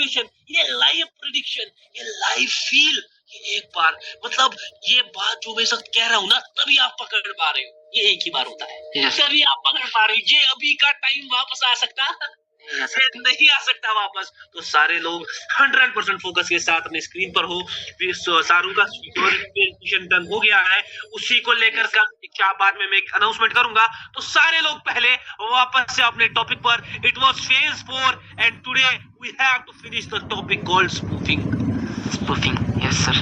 Calculation, ये live prediction, ये live feel, ये एक बार मतलब ये बात जो मैं इस वक्त कह रहा हूँ ना, तभी आप पकड़ पा रहे हो, ये एक ही बार होता है, तभी आप पकड़ पा रहे हो। ये अभी का टाइम वापस आ सकता नहीं आ सकता वापस। तो सारे लोग 100% फोकस के साथ अपने स्क्रीन पर हो। शाहरुख का सिक्योरिफिकेशन डन हो गया है, उसी को लेकर क्या बाद में मैं एक अनाउंसमेंट करूंगा। तो सारे लोग पहले वापस से अपने टॉपिक पर। It was phase 4 and today we have to finish the topic called spoofing. Spoofing, yes sir,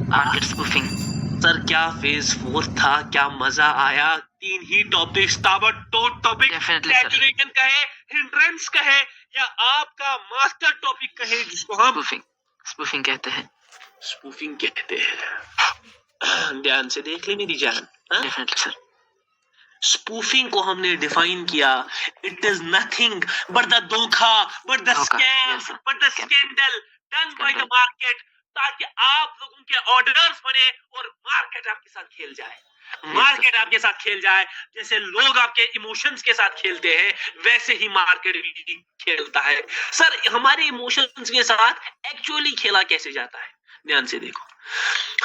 market spoofing. Sir क्या फेज 4 था, क्या मजा आया। 3 ही टॉपिक्स, ताबड़तोड़ टॉपिक, सैचुरेशन कहे, हिंड्रेंस कहे, या आपका मास्टर टॉपिक कहे, जिसको हम स्पूफिंग कहते हैं। स्पूफिंग कहते हैं। ध्यान से देख ले मेरी जान। Definitely sir. स्पूफिंग को हमने डिफाइन किया, it is nothing but the धोखा, but the scam, but the scandal done by the market, ताकि आप लोगों के ऑर्डर्स बने और मार्केट आपके साथ खेल जाए। मार्केट आपके साथ खेल जाए, जैसे लोग आपके इमोशंस के साथ खेलते हैं, वैसे ही मार्केट भी खेलता है। सर हमारे इमोशंस के साथ एक्चुअली खेला कैसे जाता है, ध्यान से देखो।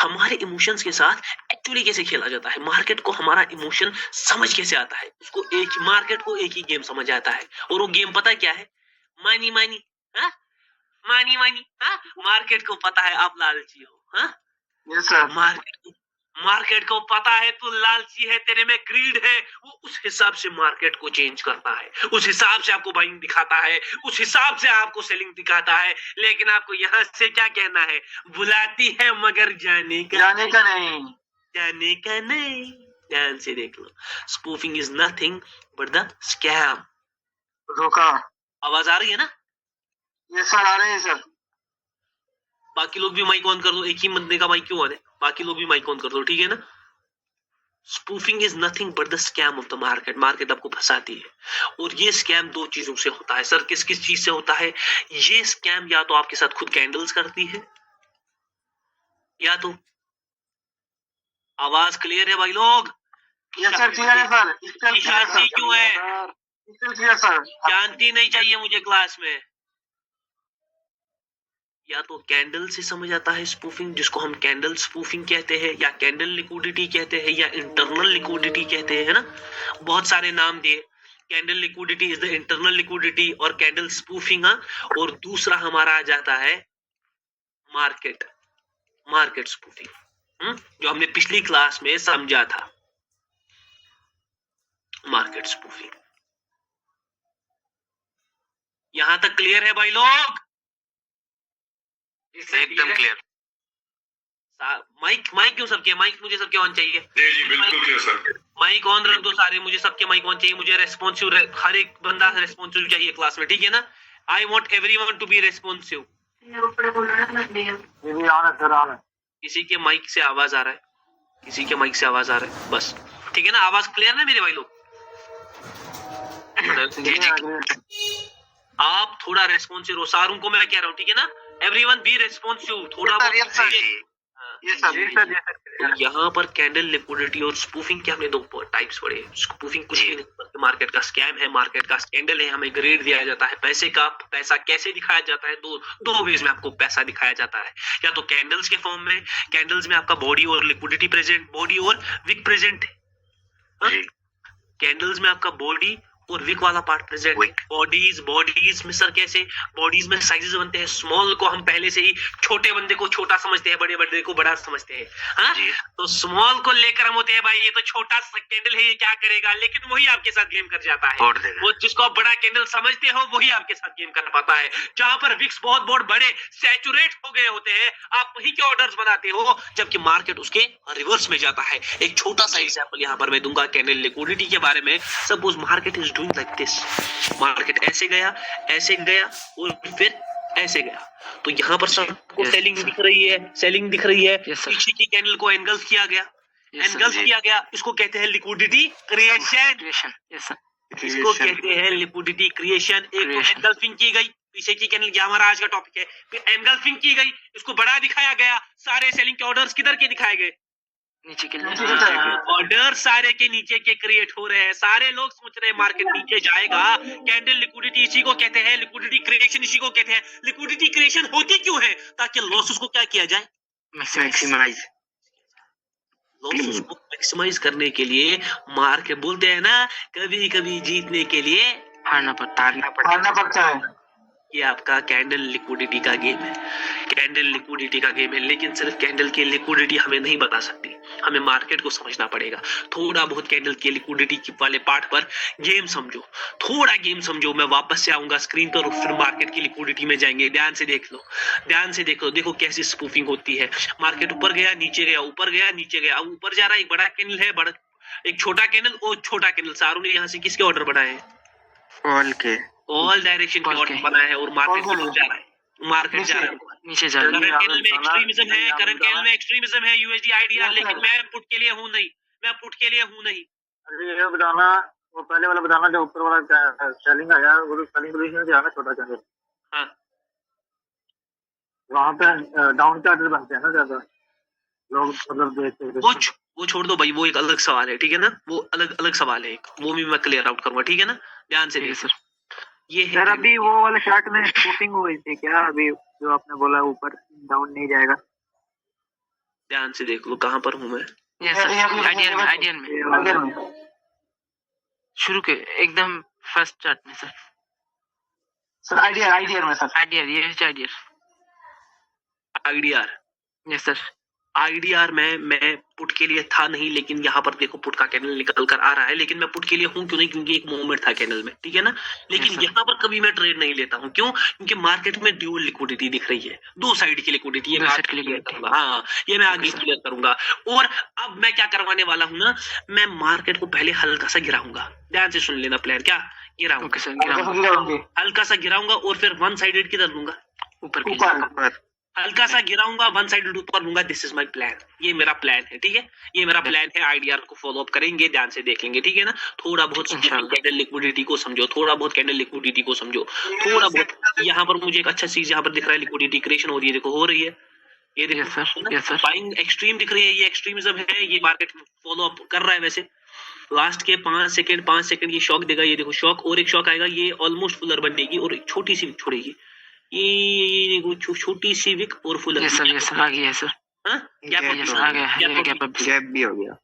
हमारे इमोशंस के साथ एक्चुअली कैसे खेला जाता है, मार्केट को हमारा इमोशन समझ कैसे आता है। उसको मार्केट को एक ही गेम समझ आता है, और वो गेम पता क्या है, मानी मानी। हाँ मानी मानी। हाँ मार्केट को पता है आप लालची हो। हाँ यस सर। मार्केट को पता है तू लालची है, तेरे में ग्रीड है। वो उस हिसाब से मार्केट को चेंज करता है, उस हिसाब से आपको बाइंग दिखाता है, उस हिसाब से आपको सेलिंग दिखाता है। लेकिन आपको यहाँ से क्या कहना है, बुलाती है मगर जाने का नहीं। जाने का नहीं। ध्यान से देख लो, spoofing is nothing but the scam, धोखा। आवाज आ रही है ना? यस सर, आ रही है सर। बाकी लोग भी माइक ऑन कर दो, एक ही बंदे का माइक क्यों ऑन है, बाकी लोग भी माइक ऑन कर दो, ठीक है ना? Spoofing is nothing but the scam of the market, market आपको फंसाती है। और ये स्कैम 2 चीजों से होता है। सर किस किस चीज से होता है ये स्कैम? या तो आपके साथ खुद कैंडल्स करती है, या तो आवाज क्लियर है भाई लोग? यस सर, क्लियर है सर। शांति क्यों है? सर शांति नहीं चाहिए मुझे क्लास में। या तो कैंडल से समझ आता है स्पूफिंग, जिसको हम कैंडल स्पूफिंग कहते हैं, या कैंडल लिक्विडिटी कहते हैं, या इंटरनल लिक्विडिटी कहते हैं, है ना? बहुत सारे नाम दिए। Candle liquidity is the internal liquidity, और कैंडल स्पूफिंग। और दूसरा हमारा आ जाता है मार्केट स्पूफिंग, जो हमने पिछली क्लास में समझा था। मार्केट स्पूफिंग, यहां तक क्लियर है भाई लोग? एकदम क्लियर। माइक क्यों सबके माइक मुझे सबके ऑन चाहिए। जी बिल्कुल क्लियर सर। माइक ऑन रख दो सारे, मुझे सबके माइक ऑन चाहिए। मुझे रेस्पॉन्सिव, हर एक बंदा रेस्पॉन्सिव चाहिए क्लास में, ठीक है ना? I want everyone to be responsive. किसी के माइक से आवाज आ रहा है, किसी के माइक से आवाज आ रहा है, बस ठीक है ना? आवाज क्लियर है मेरे भाई लोग? आप थोड़ा रेस्पॉन्सिव हो, सारों को मैं कह रहा हूँ, ठीक है ना? एवरीवन बी रेस्पॉन्सिव थोड़ा। यहाँ पर कैंडल लिक्विडिटी और स्पूफिंग के हमने 2 टाइप्स पढ़े। स्पूफिंग कुछ भी नहीं, मार्केट का स्कैम है, मार्केट का स्कैंडल है। हमें ग्रेड दिया जाता है पैसे का। पैसा कैसे दिखाया जाता है? दो वेज में आपको पैसा दिखाया जाता है, या तो कैंडल्स के फॉर्म में। कैंडल्स में आपका बॉडी और लिक्विडिटी प्रेजेंट, बॉडी और विक प्रेजेंट है। कैंडल्स में आपका बॉडी और विक वाला पार्ट प्रेजेंट। बॉडीज में सर कैसे? बॉडीज में साइजेस बनते हैं। स्मॉल को हम पहले से ही छोटे बंदे को छोटा समझते हैं, बड़े बंदे को बड़ा समझते हैं। हाँ, तो स्मॉल को लेकर हम होते हैं भाई ये तो छोटा सा कैंडल है, ये क्या करेगा, लेकिन वही आपके साथ गेम कर जाता है। वो जिसको आप बड़ा कैंडल समझते हो वही आपके साथ गेम कर पाता है। जहां पर विक्स बहुत बड़े सैचुरेट हो गए होते हैं, आप वही के ऑर्डर्स बनाते हो, जबकि मार्केट उसके रिवर्स में जाता है। एक छोटा सा एग्जांपल यहाँ पर मैं दूंगा कैंडल लिक्विडिटी के बारे में। Suppose market is doing like this, market ऐसे गया और फिर ऐसे गया, तो यहाँ पर सबको सेलिंग दिख रही है। पीछे की कैंडल को एनगल्फ किया गया, इसको कहते हैं लिक्विडिटी क्रिएशन। इसको कहते हैं लिक्विडिटी क्रिएशन। एक तो एनगल्फिंग की गई, पीछे की कैंडल, हमारा आज का टॉपिक है। फिर एनगल्फिंग की गई, इसको बड़ा दिखाया गया। सारे सेलिंग के ऑर्डर्स किधर के दिखाए गए? नीचे के लिए ऑर्डर सारे के नीचे के क्रिएट हो रहे हैं, सारे लोग सोच रहे हैं मार्केट नीचे जाएगा। कैंडल लिक्विडिटी इसी को कहते हैं, लिक्विडिटी क्रिएशन इसी को कहते हैं। लिक्विडिटी क्रिएशन होती क्यों है? ताकि लॉसेस को क्या किया जाए, मैक्सिमाइज। लॉसेस को मैक्सिमाइज करने के लिए मार्केट बोलते हैं ना, कभी कभी जीतने के लिए हारना पड़ता है। ये आपका कैंडल लिक्विडिटी का गेम है, कैंडल लिक्विडिटी का गेम है। लेकिन सिर्फ कैंडल की लिक्विडिटी हमें नहीं बता सकती, हमें मार्केट को समझना पड़ेगा। थोड़ा बहुत कैंडल की लिक्विडिटी वाले पार्ट पर गेम समझो, थोड़ा गेम समझो। मैं वापस से आऊंगा स्क्रीन पर, फिर मार्केट की लिक्विडिटी में जाएंगे। ध्यान से देख लो, ध्यान से देखो, देखो कैसी स्पूफिंग होती है। मार्केट ऊपर गया, नीचे गया, ऊपर गया, नीचे गया। अब ऊपर जा रहा है, एक बड़ा कैंडल है, बड़ा एक छोटा कैंडल और छोटा कैंडल। सारों ने यहाँ से किसके ऑर्डर बनाए हैं? ऑल डायरेक्शन के ऑर्डर बनाए हैं और मार्केट की जा रहा है, मार्केट जा रहा है, नीचे जा रहा है। करंट कैंडल में एक्सट्रीमिज्म है, करंट कैंडल में एक्सट्रीमिज्म है यूएसडी आईडीआर। लेकिन मैं पुट के लिए हूं नहीं, मैं पुट के लिए हूं नहीं। अरे ये बताना, वो पहले वाला बताना जो ऊपर वाला सेलिंग आया, वो तो सेलिंग पोजीशन जो है ना छोटा कैंडल, हाँ वहाँ पे डाउन चार्टर बनते हैं ना ज्यादा लोग, मतलब देखते हैं। वो छोड़ दो भाई, वो एक अलग सवाल है, ठीक है ना, वो अलग अलग सवाल है एक, वो भी मैं क्लियर आउट करूंगा, ठीक है ना। ध्यान से देखिए सर, ये सर है अभी वो वाले चार्ट में शूटिंग हुई थी क्या? अभी जो आपने बोला ऊपर डाउन नहीं जाएगा, ध्यान से देख लो कहाँ पर हूँ मैं। ये सर आइडियल में शुरू के एकदम फर्स्ट चार्ट में सर। सर आइडियल में सर, आइडियल, ये ideal. IDR, yes sir. IDR में मैं पुट के लिए था नहीं, लेकिन यहाँ पर देखो पुट का कैंडल निकल कर आ रहा है। लेकिन मैं पुट के लिए हूँ क्यों नहीं? क्योंकि एक मूवमेंट था कैंडल में, ठीक है ना। लेकिन यहाँ पर कभी मैं ट्रेड नहीं लेता हूँ, क्यों? क्योंकि मार्केट में ड्यूअल लिक्विडिटी दिख रही है, दो साइड की लिक्विडिटी है। हाँ, ये मैं आगे क्लियर करूंगा। और अब मैं क्या करवाने वाला हूँ ना, मैं मार्केट को पहले हल्का सा गिराऊंगा। ध्यान से सुन लेना प्लान, क्या गिराऊंगा, हल्का सा गिराऊंगा और फिर वन साइडेड किधर लूंगा? ऊपर। हल्का सा गिराऊंगा, वन साइडेड ऊपर लूंगा। दिस इज माय प्लान, ये मेरा प्लान है, ठीक है, ये मेरा प्लान है। आईडीआर को फॉलो अप करेंगे, ध्यान से देखेंगे, ठीक है ना। थोड़ा बहुत कैंडल लिक्विडिटी को समझो, थोड़ा बहुत कैंडल लिक्विडिटी को समझो, थोड़ा बहुत। यहाँ पर मुझे एक अच्छा चीज यहाँ पर दिख रहा है, लिक्विडिटी क्रिएशन हो रही है, देखो हो रही है, ये देखो बाइंग एक्सट्रीम दिख रही है, ये एक्सट्रीमिज्म है, ये मार्केट फॉलो अप कर रहा है। वैसे लास्ट के 5 सेकंड ये शॉक देगा, ये देखो शॉक, और एक शॉक आएगा, ये ऑलमोस्ट फुलर बनेगी और एक छोटी सी छोड़ेगी, ये छोटी सी विक और फुल यस सर आ गया सर। हाँ गैप भी हो गया।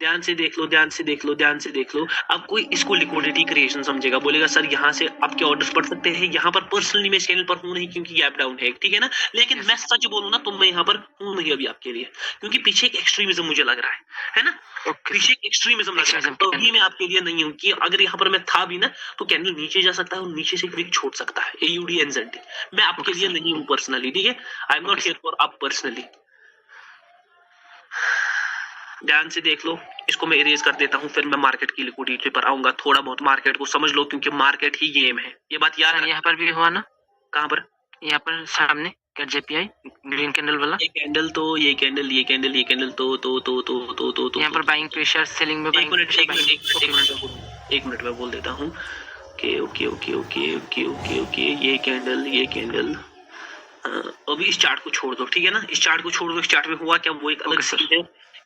ध्यान से देख लो, ध्यान से देख लो, ध्यान से देख लो। अब कोई इसको लिक्विडिटी क्रिएशन समझेगा, बोलेगा सर यहाँ से आपके ऑर्डर्स पड़ सकते हैं। यहाँ पर पर्सनली मैं इस चैनल पर हूँ नहीं, क्योंकि गैप डाउन है, ठीक है ना। लेकिन मैं सच बोलूँ ना तो मैं यहाँ पर हूँ नहीं अभी आपके लिए, क्योंकि पीछे एक एक्सट्रीमिज्म मुझे लग रहा है ना। पीछे एक एक्सट्रीमिज्म लग रहा है, तो अभी मैं आपके लिए नहीं हूँ। कि अगर यहाँ पर मैं था भी ना तो कैंडल नीचे जा सकता है और नीचे से क्विक छोड़ सकता है, AUD NZD। मैं आपके लिए नहीं हूँ पर्सनली, ठीक है। I am not here for आप पर्सनली। ध्यान से देख लो, इसको मैं इरेज कर देता हूँ, फिर मैं मार्केट की लिक्विडिटी पर आऊंगा। थोड़ा बहुत मार्केट को समझ लो, क्योंकि मार्केट ही गेम है, ये बात याद है। यहाँ पर भी हुआ ना, कहाँ पर? यहाँ पर सामने JPI ग्रीन कैंडल वाला, ये कैंडल तो ये कैंडल तो यहाँ पर बाइंग प्रेशर, सेलिंग में बाइंग प्रेशर। एक मिनट में बोल देता हूँ। ओके, ये कैंडल अभी इस चार्ट को छोड़ दो, ठीक है ना। इस चार्ट को छोड़ दो, इस चार्ट में हुआ क्या, वो एक अलग चीज है।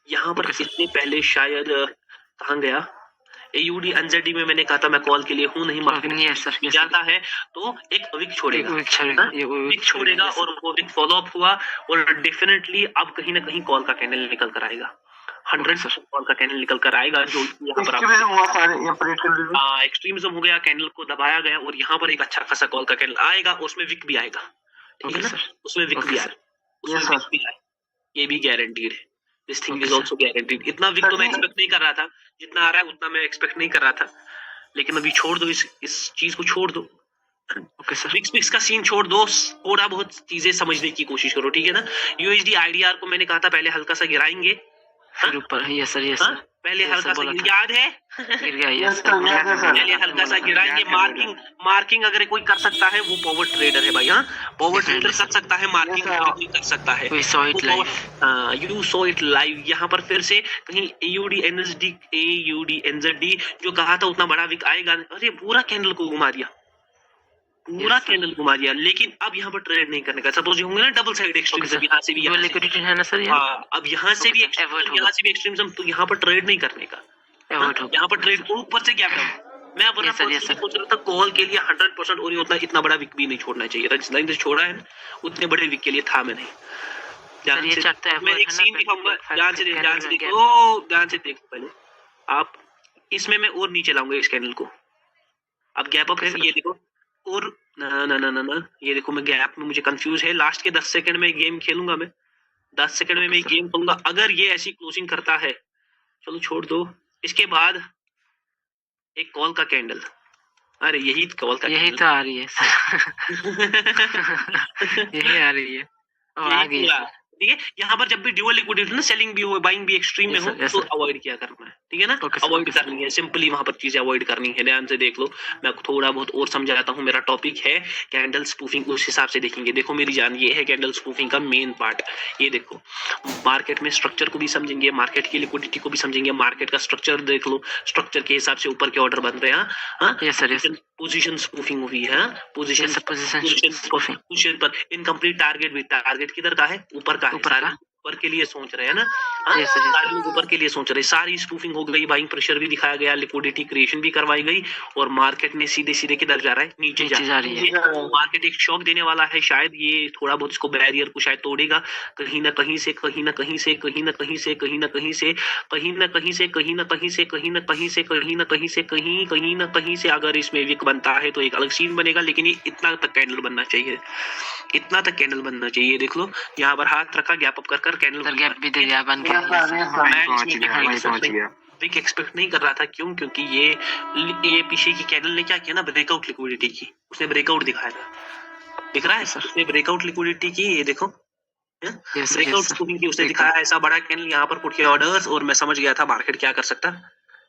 यहाँ पर इससे पहले शायद कहाँ गया, AUD NZD में मैंने कहा था मैं कॉल के लिए हूँ नहीं, मार्केट जाता है तो एक विक छोड़ेगा, विक छोड़ेगा, और वो विक फॉलो अप हुआ और डेफिनेटली अब कहीं ना कहीं कॉल का कैंडल निकल कर आएगा, 100% कॉल का कैंडल निकल कर आएगा। जो यहाँ पर एक्सट्रीमिज्म हो गया, कैंडल को दबाया गया और यहाँ पर एक अच्छा खासा कॉल का कैंडल आएगा, उसमें विक भी आएगा, ठीक है ना, उसमें विक भी आएगा, ये भी गारंटीड है। This thing is also guaranteed. इतना विक तो मैं एक्सपेक्ट नहीं कर रहा था, जितना आ रहा है उतना मैं एक्सपेक्ट नहीं कर रहा था। लेकिन अभी छोड़ दो, इस चीज को छोड़ दो, ओके सर। विक्स का सीन छोड़ दो, थोड़ा बहुत चीजें समझने की कोशिश करो, ठीक है ना। USD IDR को मैंने कहा था पहले हल्का सा गिराएंगे, फिर ऊपर। यस सर, पहले हल्का सा याद है, गिर गया, पहले हल्का सा गिराएंगे। मार्किंग अगर कोई कर सकता है वो पावर ट्रेडर है भाई। हाँ, पावर ट्रेडर कर सकता है, मार्किंग कर सकता है। You saw it live. यहाँ पर फिर से कहीं AUD NZD जो कहा था उतना बड़ा विक आएगा। अरे पूरा कैंडल को घुमा दिया, पूरा Yes, sir. कैंडल घुमा दिया, लेकिन अब यहाँ पर ट्रेड नहीं करने का। सपोज होंगे ना डबल साइड एक्सट्रीमिज्म, यहाँ से भी डुअल लिक्विडिटी है ना सर यहाँ? हाँ, अब यहाँ से Okay, भी sir. एक्सट्रीमिज्म, Avoid यहाँ से भी एक्सट्रीमिज्म, तो यहाँ पर ट्रेड नहीं करने का। Avoid होगा। यहाँ पर ट्रेड ऊपर से गैप डाउन। मैं वरना Yes, sir, yes, personally sir. सोच रहा था कॉल के लिए 100% और ये उतना इतना बड़ा विक भी नहीं छोड़ना चाहिए था, जितना इधर छोड़ा है ना उतने बड़े विक के लिए था मैं नहीं। ध्यान ये से चार्ट तो मैं avoid एक है ना, सीन दिखाऊंगा, ध्यान से candle ध्यान से में देखो, ध्यान से देखो पहले आप। इसमें मैं और नीचे लाऊंगा इस कैंडल को। अब गैप अप Okay, है, sir. ये देखो, और ना ना ना ना ना, ये देखो मैं गैप में मुझे कंफ्यूज है। लास्ट के 10 सेकंड में गेम खेलूंगा मैं, 10 सेकंड में Okay, मैं sir. गेम खेलूंगा। अगर ये ऐसी क्लोजिंग करता है, चलो छोड़ दो। इसके बाद एक कॉल का कैंडल, अरे यही कॉल का यही तो आ रही है सर। यही आ रही है। ओ, आ गई पूरा, सर। ठीक है। यहाँ पर जब भी ड्यूअल लिक्विडिटी ना, सेलिंग भी हो बाइंग भी एक्सट्रीम में Yes, हो, sir, yes, तो sir. अवॉइड किया करना है, ठीक है ना। Okay, sir, avoid okay, sir. करनी है, सिंपली वहां पर चीजें अवॉइड करनी है। ध्यान से देख लो, मैं थोड़ा बहुत और समझाता हूँ। मेरा टॉपिक है कैंडल स्पूफिंग, उस हिसाब से देखेंगे। देखो मेरी जान, ये है कैंडल स्पूफिंग का मेन पार्ट। ये देखो, मार्केट में स्ट्रक्चर को भी समझेंगे, मार्केट की लिक्विडिटी को भी समझेंगे। मार्केट का स्ट्रक्चर देख लो, स्ट्रक्चर के हिसाब से ऊपर के ऑर्डर बन रहे हैं। हाँ, Yes, sir, yes. Position spoofing हुई है, position Yes, sir, position spoofing. Position पर इनकम्प्लीट टारगेट भी, टारगेट किधर का है, ऊपर का है। ऊपर सारे का? ऊपर के लिए सोच रहे हैं ना। हाँ, Yes, sir, yes, सारे लोग ऊपर के लिए सोच रहे हैं। सारी स्पूफिंग हो गई, बाइंग प्रेशर भी दिखाया गया, लिक्विडिटी क्रिएशन भी करवाई गई, और मार्केट में सीधे सीधे किधर जा रहा है, नीचे जा रही है। मार्केट एक शॉक देने वाला है, शायद ये थोड़ा बहुत इसको बैरियर को शायद तोड़ेगा, कहीं ना कहीं से, कहीं ना कहीं से, कहीं ना कहीं से, कहीं ना कहीं से, कहीं ना कहीं से, कहीं ना कहीं से, कहीं ना कहीं से, कहीं ना कहीं से, कहीं ना कहीं से अगर इसमें विक बनता है तो एक अलग सीन बनेगा। लेकिन ये इतना तक कैंडल बनना चाहिए, इतना तक कैंडल बनना चाहिए। देख लो यहाँ पर हाथ रखा, गैप अप कर कैंडल, सर गैप भी दे दिया बन के। मैं विक एक्सपेक्ट नहीं कर रहा था। क्यों? क्योंकि ये पीछे की कैंडल ने क्या किया ना, ब्रेकआउट लिक्विडिटी की, उसने ब्रेकआउट दिखाया था, दिख रहा है सर, उसने ब्रेकआउट लिक्विडिटी की। ये देखो, ब्रेकआउट स्पूफिंग की उसने दिखाया, ऐसा बड़ा कैंडल यहाँ पर पुट किया ऑर्डर्स, और मैं समझ गया था मार्केट क्या कर सकता है।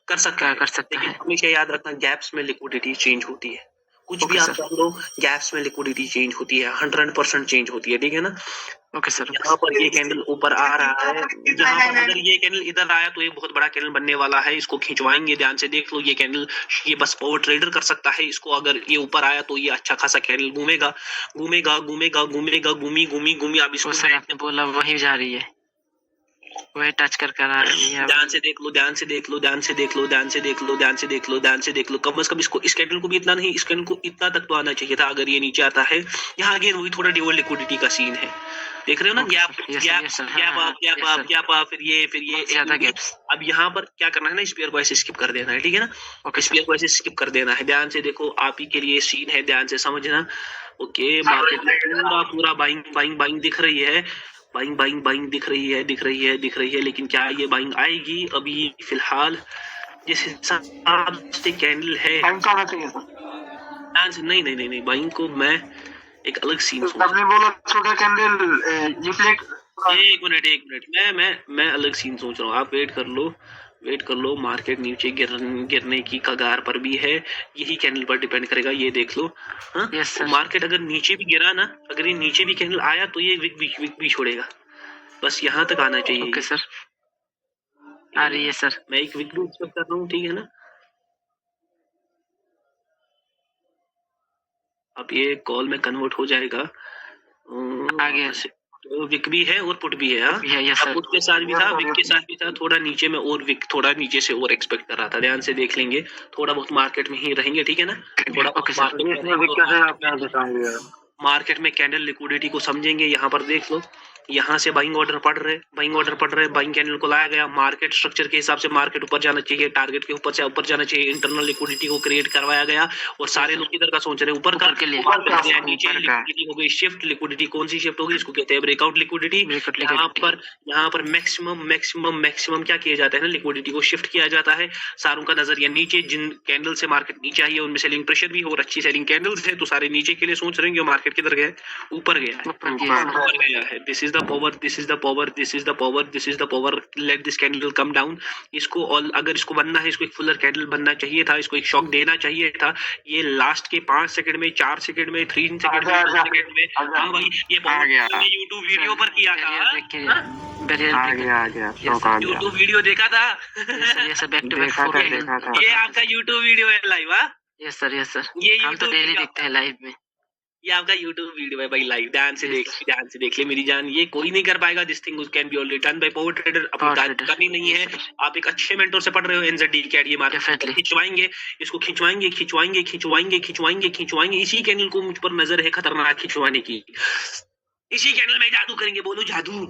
लेकिन हमेशा याद रखना, गैप्स में लिक्विडिटी चेंज होती है। कुछ भी आप कर लो, गैप्स में लिक्विडिटी चेंज होती है, 100% चेंज होती है, ठीक है ना। Okay sir. यहाँ पर ये कैंडल ऊपर आ रहा है, यहाँ पर अगर ये कैंडल इधर आया तो ये बहुत बड़ा कैंडल बनने वाला है, इसको खिंचवाएंगे। ध्यान से देख लो, ये कैंडल ये बस पावर ट्रेडर कर सकता है इसको। अगर ये ऊपर आया तो ये अच्छा खासा कैंडल घूमेगा, घूमेगा, घूमेगा, घूमेगा, घूमी घूमी घूमी। अब इसको सर आपने बोला वही जा रही है, वही टच कर आ रही है। ध्यान से देख लो, ध्यान से देख लो, ध्यान से देख लो, ध्यान से देख लो, ध्यान से देख लो, ध्यान से देख लो। कम से कम इसको, इस कैंडल को भी इतना नहीं, इस कैंडल को इतना तक तो आना चाहिए था। अगर ये नीचे आता है, यहाँ अगेन वही थोड़ा ड्यूअल लिक्विडिटी का सीन है, देख रहे हो ना। Gap gap gap up, gap up, gap up, फिर ये ज्यादा गैप्स। अब यहाँ पर क्या करना है ना, स्पेयर को ऐसे स्किप कर देना है, ठीक है ना। स्पेयर को ऐसे स्किप कर देना है। ध्यान से देखो, आप ही के लिए सीन है, ध्यान से समझना। ओके, मार्केट में पूरा पूरा बाइंग बाइंग बाइंग दिख रही है, बाइंग बाइंग बाइंग दिख रही है, दिख रही है, दिख रही है। लेकिन क्या ये बाइंग आएगी? अभी फिलहाल जिस हिसाब से कैंडल है, नहीं नहीं नहीं नहीं, बाइंग को मैं एक अलग सीन सोच, आपने बोला छोटा कैंडल ये प्लेट। एक मिनट, मैं अलग सीन सोच रहा हूँ। आप वेट कर लो। मार्केट नीचे गिरने की कगार पर भी है, यही कैंडल पर डिपेंड करेगा। ये देख लो, हाँ। मार्केट अगर नीचे भी गिरा ना, अगर ये नीचे भी कैंडल आया तो ये विक भी छोड़ेगा, बस यहाँ तक आना चाहिए। ओके सर, आ रही है सर। मैं एक विक भी एक्सपेक्ट कर रहा हूँ, ठीक है ना। अब ये कॉल में कन्वर्ट हो जाएगा, आगे तो विक भी है और पुट भी है। हाँ, पुट के साथ भी था, विक के साथ भी था। थोड़ा नीचे में और विक, थोड़ा नीचे से और एक्सपेक्ट कर रहा था। ध्यान से देख लेंगे, थोड़ा बहुत मार्केट में ही रहेंगे, ठीक है ना। थोड़ा मार्केट में कैंडल लिक्विडिटी को समझेंगे। यहाँ पर देख लो, यहाँ से बाइंग ऑर्डर पड़ रहे, बाइंग कैंडल को लाया गया। मार्केट स्ट्रक्चर के हिसाब से मार्केट ऊपर जाना चाहिए, टारगेट के ऊपर से ऊपर जाना चाहिए। इंटरनल लिक्विडिटी को क्रिएट करवाया गया, और सारे लोग किधर का सोच रहे हैं, ऊपर का के लिए। नीचे लिक्विडिटी हो गई शिफ्ट। लिक्विडिटी कौन सी शिफ्ट होगी? इसको कहते हैं ब्रेकआउट लिक्विडिटी। यहाँ पर मैक्सिमम क्या किया जाता है ना, लिक्विडिटी को शिफ्ट किया जाता है। सारों का नजरिया नीचे, जिन कैंडल से मार्केट नीचे आई है उनमें सेलिंग प्रेशर भी हो और अच्छी सेलिंग कैंडल्स है, तो सारे नीचे के लिए सोच रहे हैं। मार्केट किधर गया? ऊपर गया है। This is the power, this is the power, this is the power, this is the power. Let this candle come down. इसको और अगर इसको बनना है, इसको एक फुलर कैंडल बनना चाहिए था, इसको एक शॉक देना चाहिए था। ये लास्ट के 5 सेकंड में, 4 सेकंड में, 3 सेकंड में, 2 सेकंड में, हाँ भाई, ये यूट्यूब वीडियो पर किया था। यूट्यूब वीडियो देखा था, ये आपका यूट्यूब वीडियो है लाइव। यस सर, ये हम तो डेली देखते हैं लाइव में। ये आपका YouTube वीडियो है भाई, लाइव ध्यान से देख ले मेरी जान। ये कोई नहीं कर पाएगा, this thing can be already done by power trader. अपनी करनी नहीं है, आप एक अच्छे मेंटर से पढ़ रहे हो, एनजेडी कैड, ये मार्केट खिंचवाएंगे, इसको खिंचवाएंगे। इसी कैंडल को मुझ पर नजर है खतरनाक खिंचवाने की, इसी कैंडल में जादू करेंगे। बोलो जादू।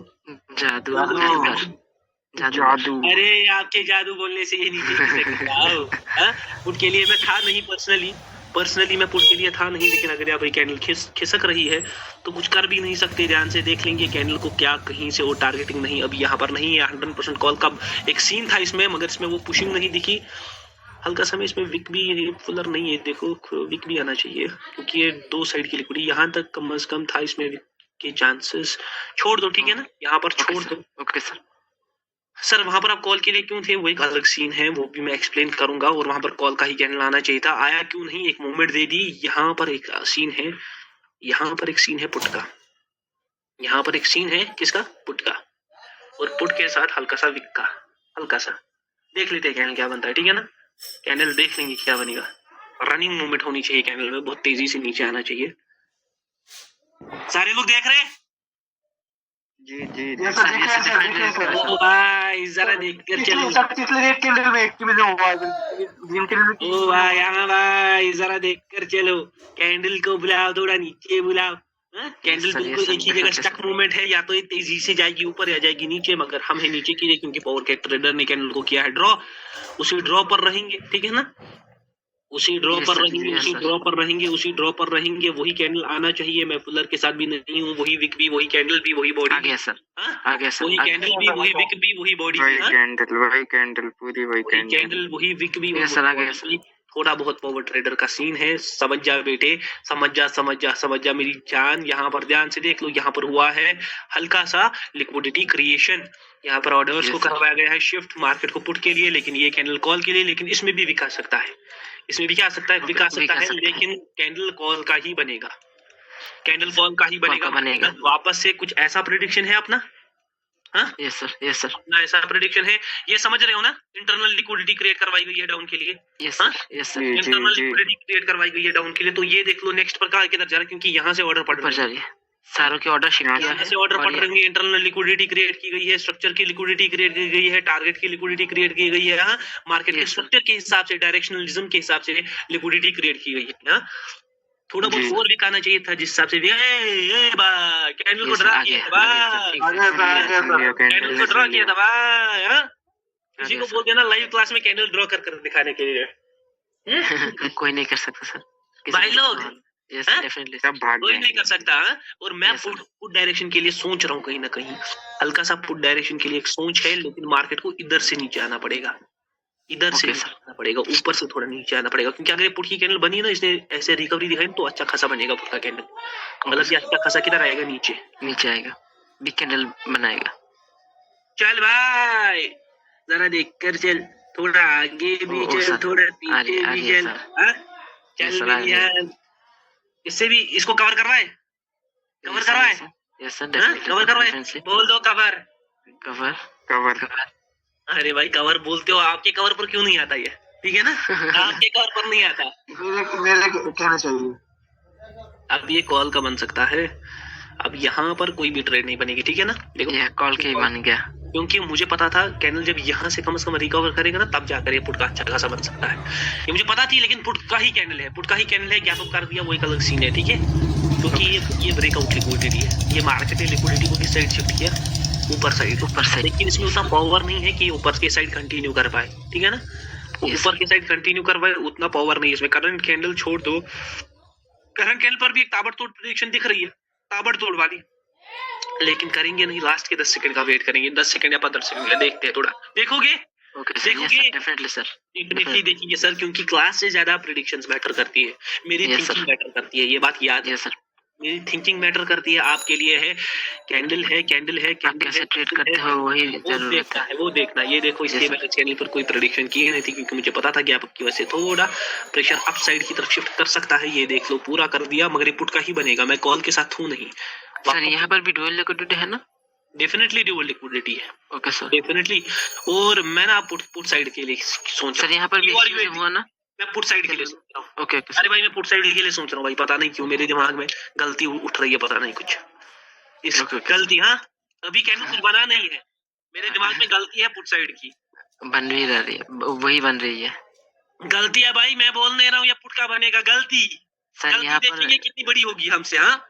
अरे आपके जादू बोलने से ये नीचे पुट के लिए मैं था नहीं, पर्सनली मैं पुट के लिए था नहीं, लेकिन अगर आप ये कैंडल खिसक रही है तो कुछ कर भी नहीं सकते। ध्यान से देख लेंगे कैंडल को, क्या कहीं से वो टारगेटिंग नहीं अभी यहाँ पर नहीं है। 100% कॉल का एक सीन था इसमें, मगर इसमें वो पुशिंग नहीं दिखी। हल्का समय इसमें विक भी फुलर नहीं है, देखो विक भी आना चाहिए, क्योंकि ये 2 साइड की लिक्विडिटी यहाँ तक कम से कम था, इसमें विक के चांसेस छोड़ दो, ठीक है ना, यहाँ पर छोड़ दो। ओके सर वहां पर आप कॉल के लिए क्यों थे, वो एक अलग सीन है, वो भी मैं एक्सप्लेन करूंगा। और वहां पर कॉल का ही कैंडल आना चाहिए था, आया क्यों नहीं, एक मूवमेंट दे दी। यहाँ पर एक सीन है, पुट का, यहाँ पर एक सीन है किसका, पुट का, और पुट के साथ हल्का सा विक का, हल्का सा देख लेते हैं कैंडल क्या बनता है, ठीक है ना। कैंडल देख लेंगे क्या बनेगा। रनिंग मूवमेंट होनी चाहिए कैंडल में, बहुत तेजी से नीचे आना चाहिए। सारे लोग देख रहे हैं? जी ओ भाई जरा देख कर चलो। ओ भाई हाँ भाई जरा देख कर चलो, कैंडल को बुलाओ, थोड़ा नीचे बुलाओ। कैंडल बिल्कुल एक ही जगह स्टक मूवमेंट है, या तो ये तेजी से जाएगी ऊपर या जाएगी नीचे, मगर हम है नीचे की, क्योंकि पावर के ट्रेडर ने कैंडल को किया है ड्रॉ, उसी ड्रॉ पर रहेंगे, ठीक है ना, उसी ड्रॉ पर रहेंगे, वही कैंडल आना चाहिए। मैं पुलर के साथ भी नहीं हूँ, वही विक भी, वही कैंडल भी, वही बॉडी। आ गया सर, वही कैंडल भी, वही विक भी, वही बॉडी, वही कैंडल पूरी वही कैंडल, वही विक भी, वही। थोड़ा बहुत पावर ट्रेडर का सीन है, समझ जा बेटे, समझ जा मेरी जान। यहाँ पर ध्यान से देख लो, यहाँ पर हुआ है हल्का सा लिक्विडिटी क्रिएशन, यहाँ पर ऑर्डर्स को करवाया गया है शिफ्ट मार्केट को पुट के लिए, लेकिन ये कैंडल कॉल के लिए, लेकिन इसमें भी विका सकता है, लेकिन कैंडल कॉल का ही बनेगा, वापस से कुछ ऐसा प्रेडिक्शन है अपना। यस सर अपना ऐसा प्रेडिक्शन है, ये समझ रहे हो ना। इंटरनल लिक्विडिटी क्रिएट करवाई गई है डाउन के लिए, yes sir internal liquidity create करवाई गई है डाउन के लिए। तो ये देख लो नेक्स्ट पर कहाँ किधर जा रहा है, क्योंकि यहाँ से ऑर्डर पड़ रहा है, सारों के ऑर्डर शिफ्ट किया है, ऑर्डर पड़ रहे हैं। इंटरनल लिक्विडिटी क्रिएट की गई है, स्ट्रक्चर की लिक्विडिटी क्रिएट की गई है, टारगेट की लिक्विडिटी क्रिएट की गई है, मार्केट के स्ट्रक्चर के हिसाब से, डायरेक्शनलिज्म के हिसाब से लिक्विडिटी क्रिएट की गई है। थोड़ा बहुत और भी कहना चाहिए था, जिस हिसाब से कैंडल को ड्रा किया था, किसी को बोल देना लाइव क्लास में कैंडल ड्रॉ कर दिखाने के लिए। कोई नहीं कर सकता सर, भाई लोग डेफिनेटली कोई नहीं कर सकता। और मैं पुट डायरेक्शन के लिए सोच रहा हूँ, कहीं ना कहीं हल्का सा पुट डायरेक्शन के लिए एक सोच है, लेकिन मार्केट को इधर से नीचे आना पड़ेगा, ऊपर से थोड़ा नीचे आना पड़ेगा, क्योंकि अगर ये पुट की कैंडल बनी ना, इसने ऐसे रिकवरी दिखाई तो अच्छा खासा बनेगा पुट का कैंडल, मतलब ये अच्छा खासा किधर आएगा, नीचे आएगा, बिग कैंडल बनाएगा। चल भाई जरा देख कर चल, थोड़ा आगे भी चल, थोड़ा पीछे भी चल, चल यार। इससे भी इसको कवर करना है, कवर करवाए, बोल दो कवर। अरे भाई कवर बोलते हो, आपके कवर पर क्यों नहीं आता ये, ठीक है ना, आपके कवर पर नहीं आता, मेरे कहना चाहिए। अब ये कॉल का बन सकता है, अब यहाँ पर कोई भी ट्रेड नहीं बनेगी, ठीक है ना। देखो ये कॉल के ही बन गया, क्योंकि मुझे पता था कैंडल जब यहाँ से कम रिकवर करेगा ना, तब जाकर ये पुट का अच्छा खासा बन सकता है, ये मुझे पता थी। लेकिन पुट का ही कैंडल है, गैप अप कर दिया, वो एक अलग सीन है, ठीक है, क्योंकि ये ब्रेकआउट लिक्विडिटी है, ये मार्केट ने लिक्विडिटी को किस साइड शिफ्ट किया, ऊपर साइड, लेकिन इसमें उतना पावर नहीं है कि ऊपर के साइड कंटिन्यू कर पाए, ठीक है ना, ऊपर के साइड कंटिन्यू कर पाए, उतना पावर नहीं है इसमें। करंट कैंडल छोड़ दो, करंट कैंडल पर भी एक ताबड़तोड़ प्रेडिक्शन दिख रही है, ताबड़तोड़ वाली, लेकिन करेंगे नहीं, लास्ट के 10 सेकंड का वेट करेंगे, 10 सेकंड या 15 सेकंड का, देखते हैं थोड़ा, देखोगे डेफिनेटली सर, देखेंगे सर, क्योंकि क्लास से ज्यादा प्रेडिक्शंस मैटर करती है, मेरी थिंकिंग मैटर करती है, ये बात याद है सर, मेरी थिंकिंग मैटर करती है, आपके लिए है कैंडल है, कैसे ट्रेड करते हो वही जरूरत है, वो देखना। ये देखो, इसलिए मैंने चैनल पर कोई प्रेडिक्शन की नहीं थी, क्योंकि मुझे पता था कि आप की वजह से थोड़ा प्रेशर अप साइड की तरफ शिफ्ट कर सकता है। ये देख लो, पूरा कर दिया, मगर ये पुट का ही बनेगा, मैं कॉल के साथ हूँ नहीं सर। यहाँ पर भी डुअल लिक्विडिटी है ना, डेफिनेटली डुअल लिक्विडिटी है, ओके सर, डेफिनेटली। और मैं ना पुट साइड के लिए सोच, सर यहाँ पर भी हुआ ना, मैं पुट साइड के लिए सोच रहा हूँ। ओके ओके अरे भाई मैं पुट साइड के लिए सोच रहा हूँ भाई, पता नहीं क्यों मेरे दिमाग में गलती उठ रही है, पता नहीं कुछ इस गलती। हाँ अभी कैंडल कुछ बना नहीं है, मेरे दिमाग में गलती है पुट साइड की, बन भी रही है, वही बन रही है गलती है भाई, मैं बोल नहीं रहा हूँ ये पुट का बनेगा, गलती सर। यहाँ पर देखेंगे कितनी बड़ी होगी हमसे। हाँ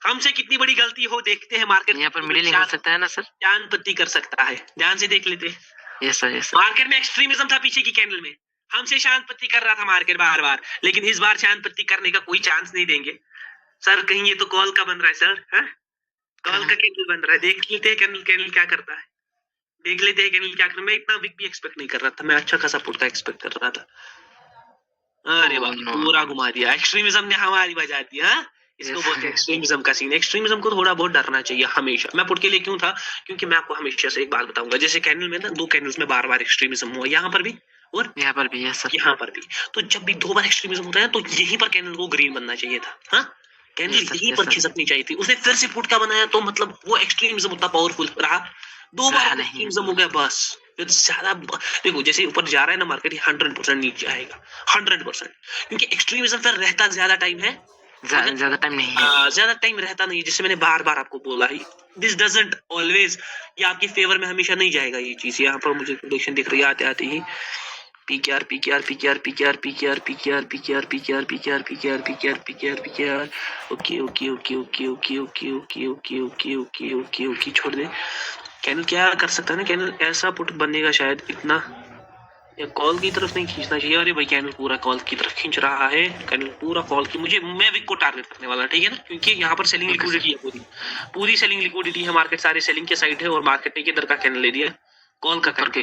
हमसे कितनी बड़ी गलती हो देखते हैं, मार्केट यहाँ पर मिडिल हो सकता है ना सर, जान पत्ती कर सकता है, ध्यान से देख लेते। Yes sir yes sir. Market में एक्सट्रीमिज्म था पीछे की कैंडल में, हमसे शांत पत्ती कर रहा था मार्केट बार बार, लेकिन इस बार शांत पत्ती करने का कोई चांस नहीं देंगे सर। कहीं ये तो कॉल का बन रहा है सर, है कॉल का कैंडल बन रहा है, देख लेते हैं कैंडल कैंडल क्या करता है, देख लेते हैं कैंडल क्या करता है। मैं इतना बिग भी एक्सपेक्ट नहीं कर रहा था, मैं अच्छा खासा पुट का एक्सपेक्ट कर रहा था। अरे भाई पूरा घुमा दिया, एक्सट्रीमिज्म ने हमारी बजा दी। हाँ इसको बोलते हैं एक्सट्रीमिज्म का सीन। एक्सट्रीमिज्म को थोड़ा बहुत डरना चाहिए हमेशा। मैं पुट के लिए क्यों था, क्योंकि मैं आपको हमेशा से एक बात बताऊंगा, जैसे कैंडल में ना 2 कैंडल्स में बार बार एक्सट्रीमिज्म हुआ, यहाँ पर भी और यहाँ पर भी, यस सर यहाँ पर भी। तो जब भी 2 बार एक्सट्रीमिज्म होता है तो यहीं पर कैंडल को ग्रीन बनना चाहिए था। हाँ कैंडल यहीं पर खिसकनी चाहिए थी, उसने फिर से पुट का बनाया तो मतलब वो एक्सट्रीमिज्म उतना पावरफुल रहा, 2 बार एक्सट्रीमिज्म हो गया बस। फिर ज्यादा देखो जैसे ऊपर जा रहा है ना मार्केट, 100% नीचे आएगा 100%, क्योंकि एक्सट्रीमिज्म फिर रहता ज्यादा टाइम है, ज्यादा टाइम नहीं है, ज्यादा टाइम रहता नहीं है। जैसे मैंने बार बार आपको बोला है, दिस डजंट ऑलवेज, ये आपके फेवर में हमेशा नहीं जाएगा ये चीज। यहाँ पर मुझे प्रेडिक्शन दिख रही है आते आते ही, PKR PKR PKR PKR PKR PKR PKR PKR PKR PKR PKR PKR PKR okay okay okay okay okay okay okay okay okay okay okay okay छोड़ दे। कैंडल क्या कर सकता है ना, कैंडल ऐसा पुट बनेगा शायद इतना, या कॉल की तरफ नहीं खींचना चाहिए। अरे भाई कैंडल पूरा कॉल की तरफ खींच रहा है, कैंडल पूरा कॉल की, मैं विक को टारगेट करने वाला, ठीक है ना, क्योंकि यहाँ पर सेलिंग लिक्विडिटी है, पूरी सेलिंग लिक्विडिटी है, मार्केट सारे सेलिंग के साइड है और मार्केट ने किधर का कैंडल ले दिया, कॉल का करके।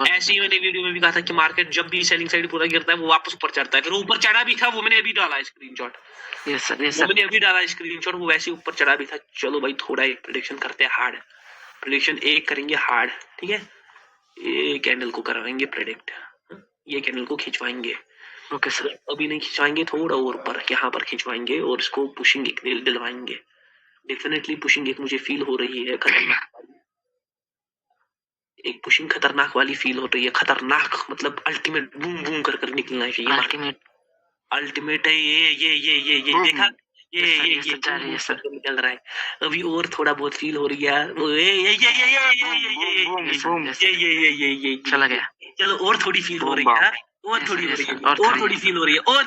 ऐसे ही मैंने वीडियो में भी कहा था कि मार्केट जब भी सेलिंग साइड पूरा गिरता है वो वापस ऊपर चढ़ता है, फिर ऊपर चढ़ा भी था, वो मैंने अभी डाला स्क्रीनशॉट, मैंने अभी डाला स्क्रीनशॉट, वो वैसे ऊपर चढ़ा भी था। चलो भाई थोड़ा एक प्रेडिक्शन करते हैं हार्ड, प्रेडिक्शन एक करेंगे हार्ड, ठीक है, ये कैंडल को करवाएंगे प्रेडिक्ट, ये कैंडल को खिंचवाएंगे। ओके सर, अभी नहीं खिंचवाएंगे, थोड़ा और पर यहाँ पर खिंचवाएंगे और इसको पुशिंग एक दिलवाएंगे। डेफिनेटली पुशिंग एक मुझे फील हो रही है खतरनाक, एक पुशिंग खतरनाक वाली फील हो रही है, खतरनाक मतलब अल्टीमेट बूम बूम कर निकलना चाहिए, अल्टीमेट है ये देखा, ये निकल रहा है अभी, और थोड़ा बहुत फील हो रही है, ये चला गया। चलो और थोड़ी फील हो रही है, और थोड़ी हो रही है, और थोड़ी फील हो रही है, और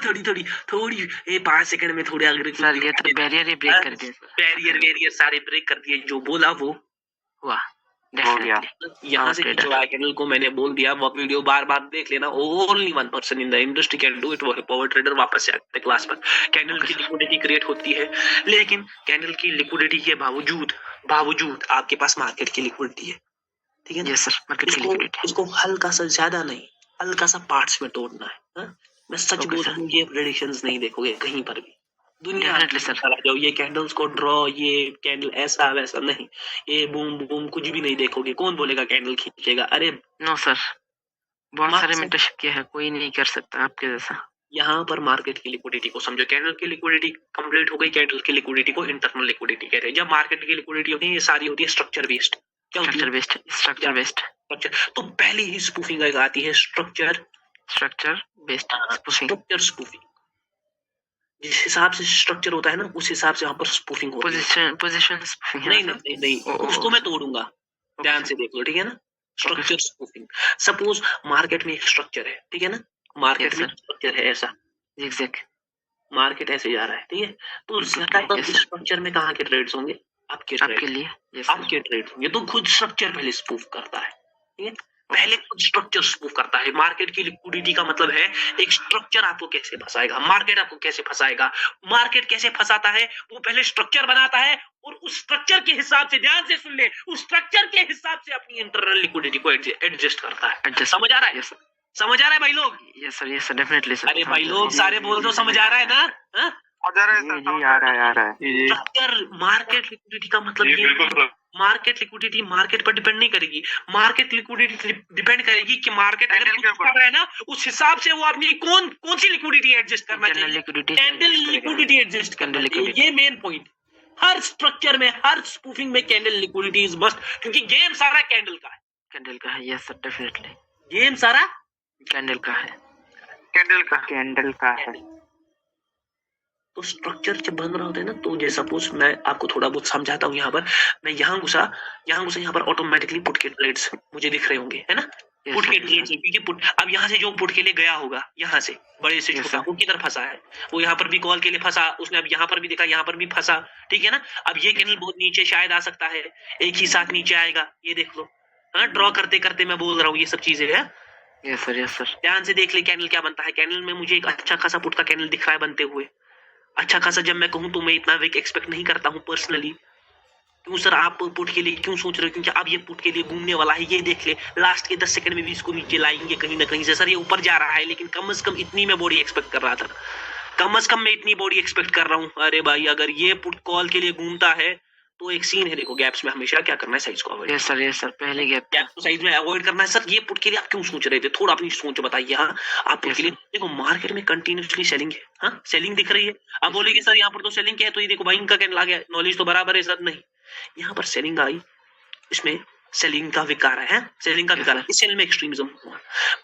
थोड़ी 5 सेकंड में थोड़े अगर बैरियर ब्रेक कर दिए, बैरियर सारे ब्रेक कर दिए, जो बोला वो हुआ। यहाँ से खिंचवाया कैंडल को, मैंने बोल दिया, वो वीडियो बार बार देख लेना। Only 1% in the industry can do it, वो है पावर ट्रेडर। वापस से आते क्लास पर, कैंडल की लिक्विडिटी क्रिएट होती है, लेकिन कैंडल की लिक्विडिटी के बावजूद आपके पास मार्केट की लिक्विडिटी है, ठीक है ना। यस सर, मार्केट की लिक्विडिटी, इसको हल्का सा, ज्यादा नहीं, हल्का सा पार्ट्स में तोड़ना है। मैं सच बोल रहा हूँ, ये प्रेडिक्शंस नहीं देखोगे कहीं पर भी दुनिया जाओ, ये कैंडल्स को ड्रॉ, ये कैंडल ऐसा वैसा नहीं, ये बूम बूम कुछ भी नहीं देखोगे। कौन बोलेगा कैंडल खींचेगा? अरे नो सर, बहुत सारे मेंटरशिप किया है, कोई नहीं कर सकता आपके जैसा। यहाँ पर मार्केट की लिक्विडिटी को समझो, कैंडल की लिक्विडिटी कंप्लीट हो गई, कैंडल की लिक्विडिटी को इंटरनल लिक्विडिटी कहते हैं। जब मार्केट की लिक्विडिटी होती है, ये सारी होती है स्ट्रक्चर बेस्ड। तो पहले ही स्पूफिंग आती है, स्ट्रक्चर स्पूफिंग। जिस हिसाब से स्ट्रक्चर होता है ना, उस हिसाब से यहाँ पर स्पूफिंग होती है। पोजीशन नहीं, उसको मैं तोड़ूंगा, ध्यान से देख लो, ठीक है ना। स्ट्रक्चर स्पूफिंग, सपोज मार्केट में एक स्ट्रक्चर है, ठीक है ना, मार्केट में स्ट्रक्चर है ऐसा, मार्केट ऐसे जा रहा है, ठीक है, तो स्ट्रक्चर में कहाँ के ट्रेड्स होंगे? आपके ट्रेड होंगे। तो खुद स्ट्रक्चर पहले स्पूफ करता है, ठीक है, पहले खुद स्ट्रक्चर स्पूफ करता है। मार्केट की लिक्विडिटी का मतलब है एक स्ट्रक्चर आपको कैसे फंसाएगा, मार्केट आपको कैसे फंसाएगा, मार्केट कैसे फंसाता है, वो पहले स्ट्रक्चर बनाता है और उस स्ट्रक्चर के हिसाब से, ध्यान से सुन ले, उस स्ट्रक्चर के हिसाब से अपनी इंटरनल लिक्विडिटी को एडजस्ट करता है। समझ आ रहा है? समझ आ रहा है भाई लोग? Yes sir, definitely sir. अरे भाई लोग सारे बोल दो, समझ आ रहा है ना? आ रहा है। स्ट्रक्चर मार्केट लिक्विडिटी का मतलब ये, मार्केट लिक्विडिटी मार्केट पर डिपेंड नहीं करेगी, मार्केट लिक्विडिटी डिपेंड करेगी कि मार्केट अगर कर रहा है ना, उस हिसाब से वो अपनी कौन सी लिक्विडिटी एडजस्ट करना चाहिए, कैंडल लिक्विडिटी एडजस्ट करना चाहिए। ये मेन पॉइंट, हर स्ट्रक्चर में, हर स्पूफिंग में कैंडल लिक्विडिटी इज मस्ट, क्योंकि गेम सारा कैंडल का है। यस सर, डेफिनेटली गेम सारा कैंडल का है। कैंडल का है। तो स्ट्रक्चर जब बन रहा होता है ना, तो जैसे सपोज मैं आपको थोड़ा बहुत समझाता हूँ। यहाँ पर मैं यहाँ घुसा, यहाँ पर ऑटोमेटिकली पुट के ट्रेड्स मुझे दिख रहे होंगे, है ना। पुट के ट्रेड्स, क्योंकि पुट अब यहाँ से जो पुट के लिए गया होगा, यहाँ से बड़े से छोटा, वो किधर फंसा है, वो यहाँ पर भी कॉल के लिए फंसा, उसने अब यहाँ पर भी देखा, यहाँ पर भी फंसा, ठीक है ना। अब ये कैंडल बहुत नीचे शायद आ सकता है, एक ही साथ नीचे आएगा, ये देख लो। हाँ, ड्रॉ करते करते मैं बोल रहा हूँ ये सब चीजें है। Yes sir. ध्यान से देख ले कैंडल क्या बनता है। कैंडल में मुझे एक अच्छा खासा पुट का कैंडल दिख रहा है बनते हुए, अच्छा खासा। जब मैं कहूँ तो मैं इतना वीक एक्सपेक्ट नहीं करता हूँ पर्सनली। क्यों सर आप पुट के लिए क्यों सोच रहे हो? क्योंकि अब ये पुट के लिए घूमने वाला है, ये देख ले लास्ट के 10 सेकंड में भी इसको नीचे लाएंगे कहीं ना कहीं से। सर ये ऊपर जा रहा है, लेकिन कम से कम इतनी मैं बॉडी एक्सपेक्ट कर रहा था, कम से कम मैं इतनी बॉडी एक्सपेक्ट कर रहा हूँ। अरे भाई अगर ये पुट कॉल के लिए घूमता है तो एक सीन है, देखो गैप्स में हमेशा क्या करना है, साइज को अवॉइड। यस सर पहले गैप को साइज में अवॉइड करना है। सर ये पुट के लिए आप क्यों सोच रहे थे? थोड़ा अपनी सोच बताइए। हाँ, आप पुट के लिए देखो मार्केट में कंटिन्यूसली सेलिंग है। हाँ, सेलिंग दिख रही है। आप बोलेंगे सर यहाँ पर तो सेलिंग क्या है, तो ये देखो बाइंग का कैंडल आ गया, नॉलेज तो बराबर है सर। नहीं, यहाँ पर सेलिंग आई, इसमें सेलिंग का विकार है, सेलिंग का विकार है। इस सेल में एक्सट्रीमिज्म हुआ,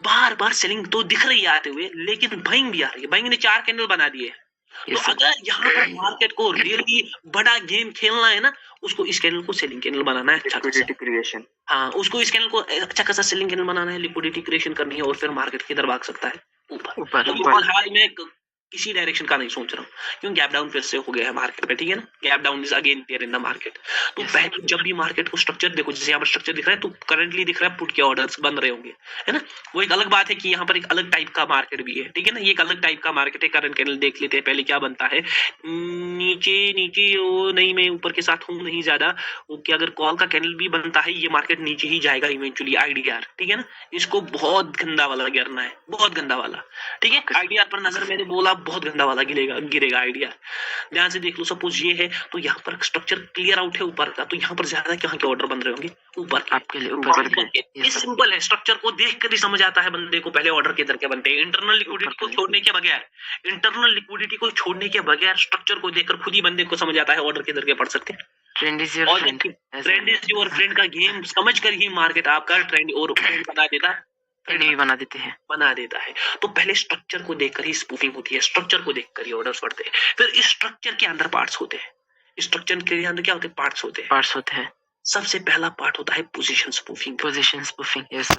बार बार सेलिंग तो दिख रही है आते हुए, लेकिन बाइंग भी आ रही है। बाइंग ने 4 कैंडल बना दिए। तो अगर यहाँ पर मार्केट को रियली बड़ा गेम खेलना है ना, उसको इस कैंडल को सेलिंग कैंडल बनाना है, अच्छा लिक्विडिटी क्रिएशन। हाँ, उसको इस कैंडल को अच्छा खासा सेलिंग कैंडल बनाना है, लिक्विडिटी क्रिएशन करनी है, और फिर मार्केट किधर भाग सकता है, ऊपर। फिलहाल मैं किसी डायरेक्शन का नहीं सोच रहा हूँ, क्यों गैप डाउन फिर से हो गया है मार्केट में, ठीक है ना। Gap down is again there in the market. तो पहले जब भी मार्केट को स्ट्रक्चर देखो, जैसे यहाँ पर स्ट्रक्चर दिख रहा है, तो करंटली दिख रहा है पुट के ऑर्डर्स बन रहे होंगे, है ना। वो एक अलग बात है कि यहाँ पर एक अलग टाइप का मार्केट भी है, ठीक है ना। ये एक अलग टाइप का मार्केट है। करंट कैंडल देख लेते हैं पहले क्या बनता है। नीचे वो नहीं, मैं ऊपर के साथ हूँ नहीं ज्यादा ओके। अगर कॉल का कैंडल भी बनता है, ये मार्केट नीचे ही जाएगा इवेंचुअली, आईडीआर, ठीक है ना। इसको बहुत गंदा वाला गिरना है, बहुत गंदा वाला, ठीक है। आईडीआर पर नजर मैंने बोला, बहुत गंदा वाला गिरेगा आईडीआर। ध्यान से देख लो, सपोज ये है तो यहाँ पर स्ट्रक्चर क्लियर आउट है ऊपर का, तो यहाँ पर ज्यादा क्या के ऑर्डर बन रहे होंगे, ऊपर आपके लिए, ऊपर के। ये सिंपल है, स्ट्रक्चर को देख कर ही समझ आता है बंदे को पहले ऑर्डर किधर के बनते हैं। इंटरनल लिक्विडिटी को छोड़ने के बगैर स्ट्रक्चर को देखकर खुद ही बंदे को समझ आता है ऑर्डर किधर के पड़ सकते हैं। ट्रेंड इज योर फ्रेंड का गेम समझ कर ही मार्केट आपका ट्रेंड और फ्रेंड बना देता है, बना देता है। तो पहले स्ट्रक्चर को देखकर ही स्पूफिंग होती है, स्ट्रक्चर को देखकर ही ऑर्डर्स पड़ते हैं। फिर इस स्ट्रक्चर के अंदर पार्ट्स होते हैं। स्ट्रक्चर के अंदर क्या होते हैं? पार्ट्स होते हैं। सबसे पहला पार्ट होता है पोजीशन स्पूफिंग। यस,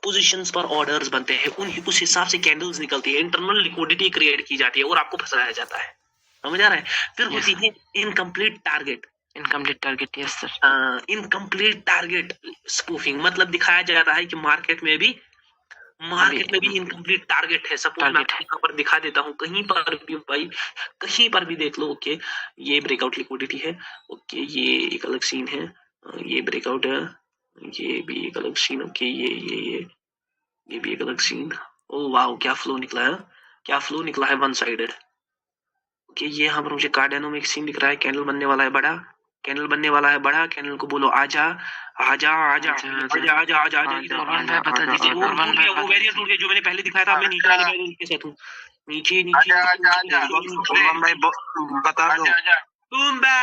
पोजीशंस पर ऑर्डर्स बनते हैं, उस हिसाब से कैंडल्स निकलती है, इंटरनल लिक्विडिटी क्रिएट की जाती है और आपको फंसाया जाता है, समझ आ रहा है। फिर होती है incomplete target. Yes sir. Incomplete target spoofing मतलब दिखाया जाता है कि मार्केट में भी इनकम्प्लीट टारगेट है। सपोज मैं यहाँ पर दिखा देता हूँ, कहीं पर भी भाई, कहीं पर भी देख लो। ओके, ये ब्रेकआउट लिक्विडिटी है। ओके, ये एक अलग सीन है, ये ब्रेकआउट है, ये भी एक अलग सीन। ओके, ये भी एक अलग सीन। ओ वाओ, क्या फ्लो निकला है, वन साइडेड। ओके, ये यहाँ पर मुझे कार्डिनो में एक सीन दिख रहा है, कैंडल बनने वाला है बड़ा, कैंडल को बोलो आजा। बता दीजिए, वो बैरियर टूट गया जो मैंने पहले दिखाया था। मैं नीचे वाले बैरियर के साथ हूँ, नीचे भाई बता दो। बूम्बा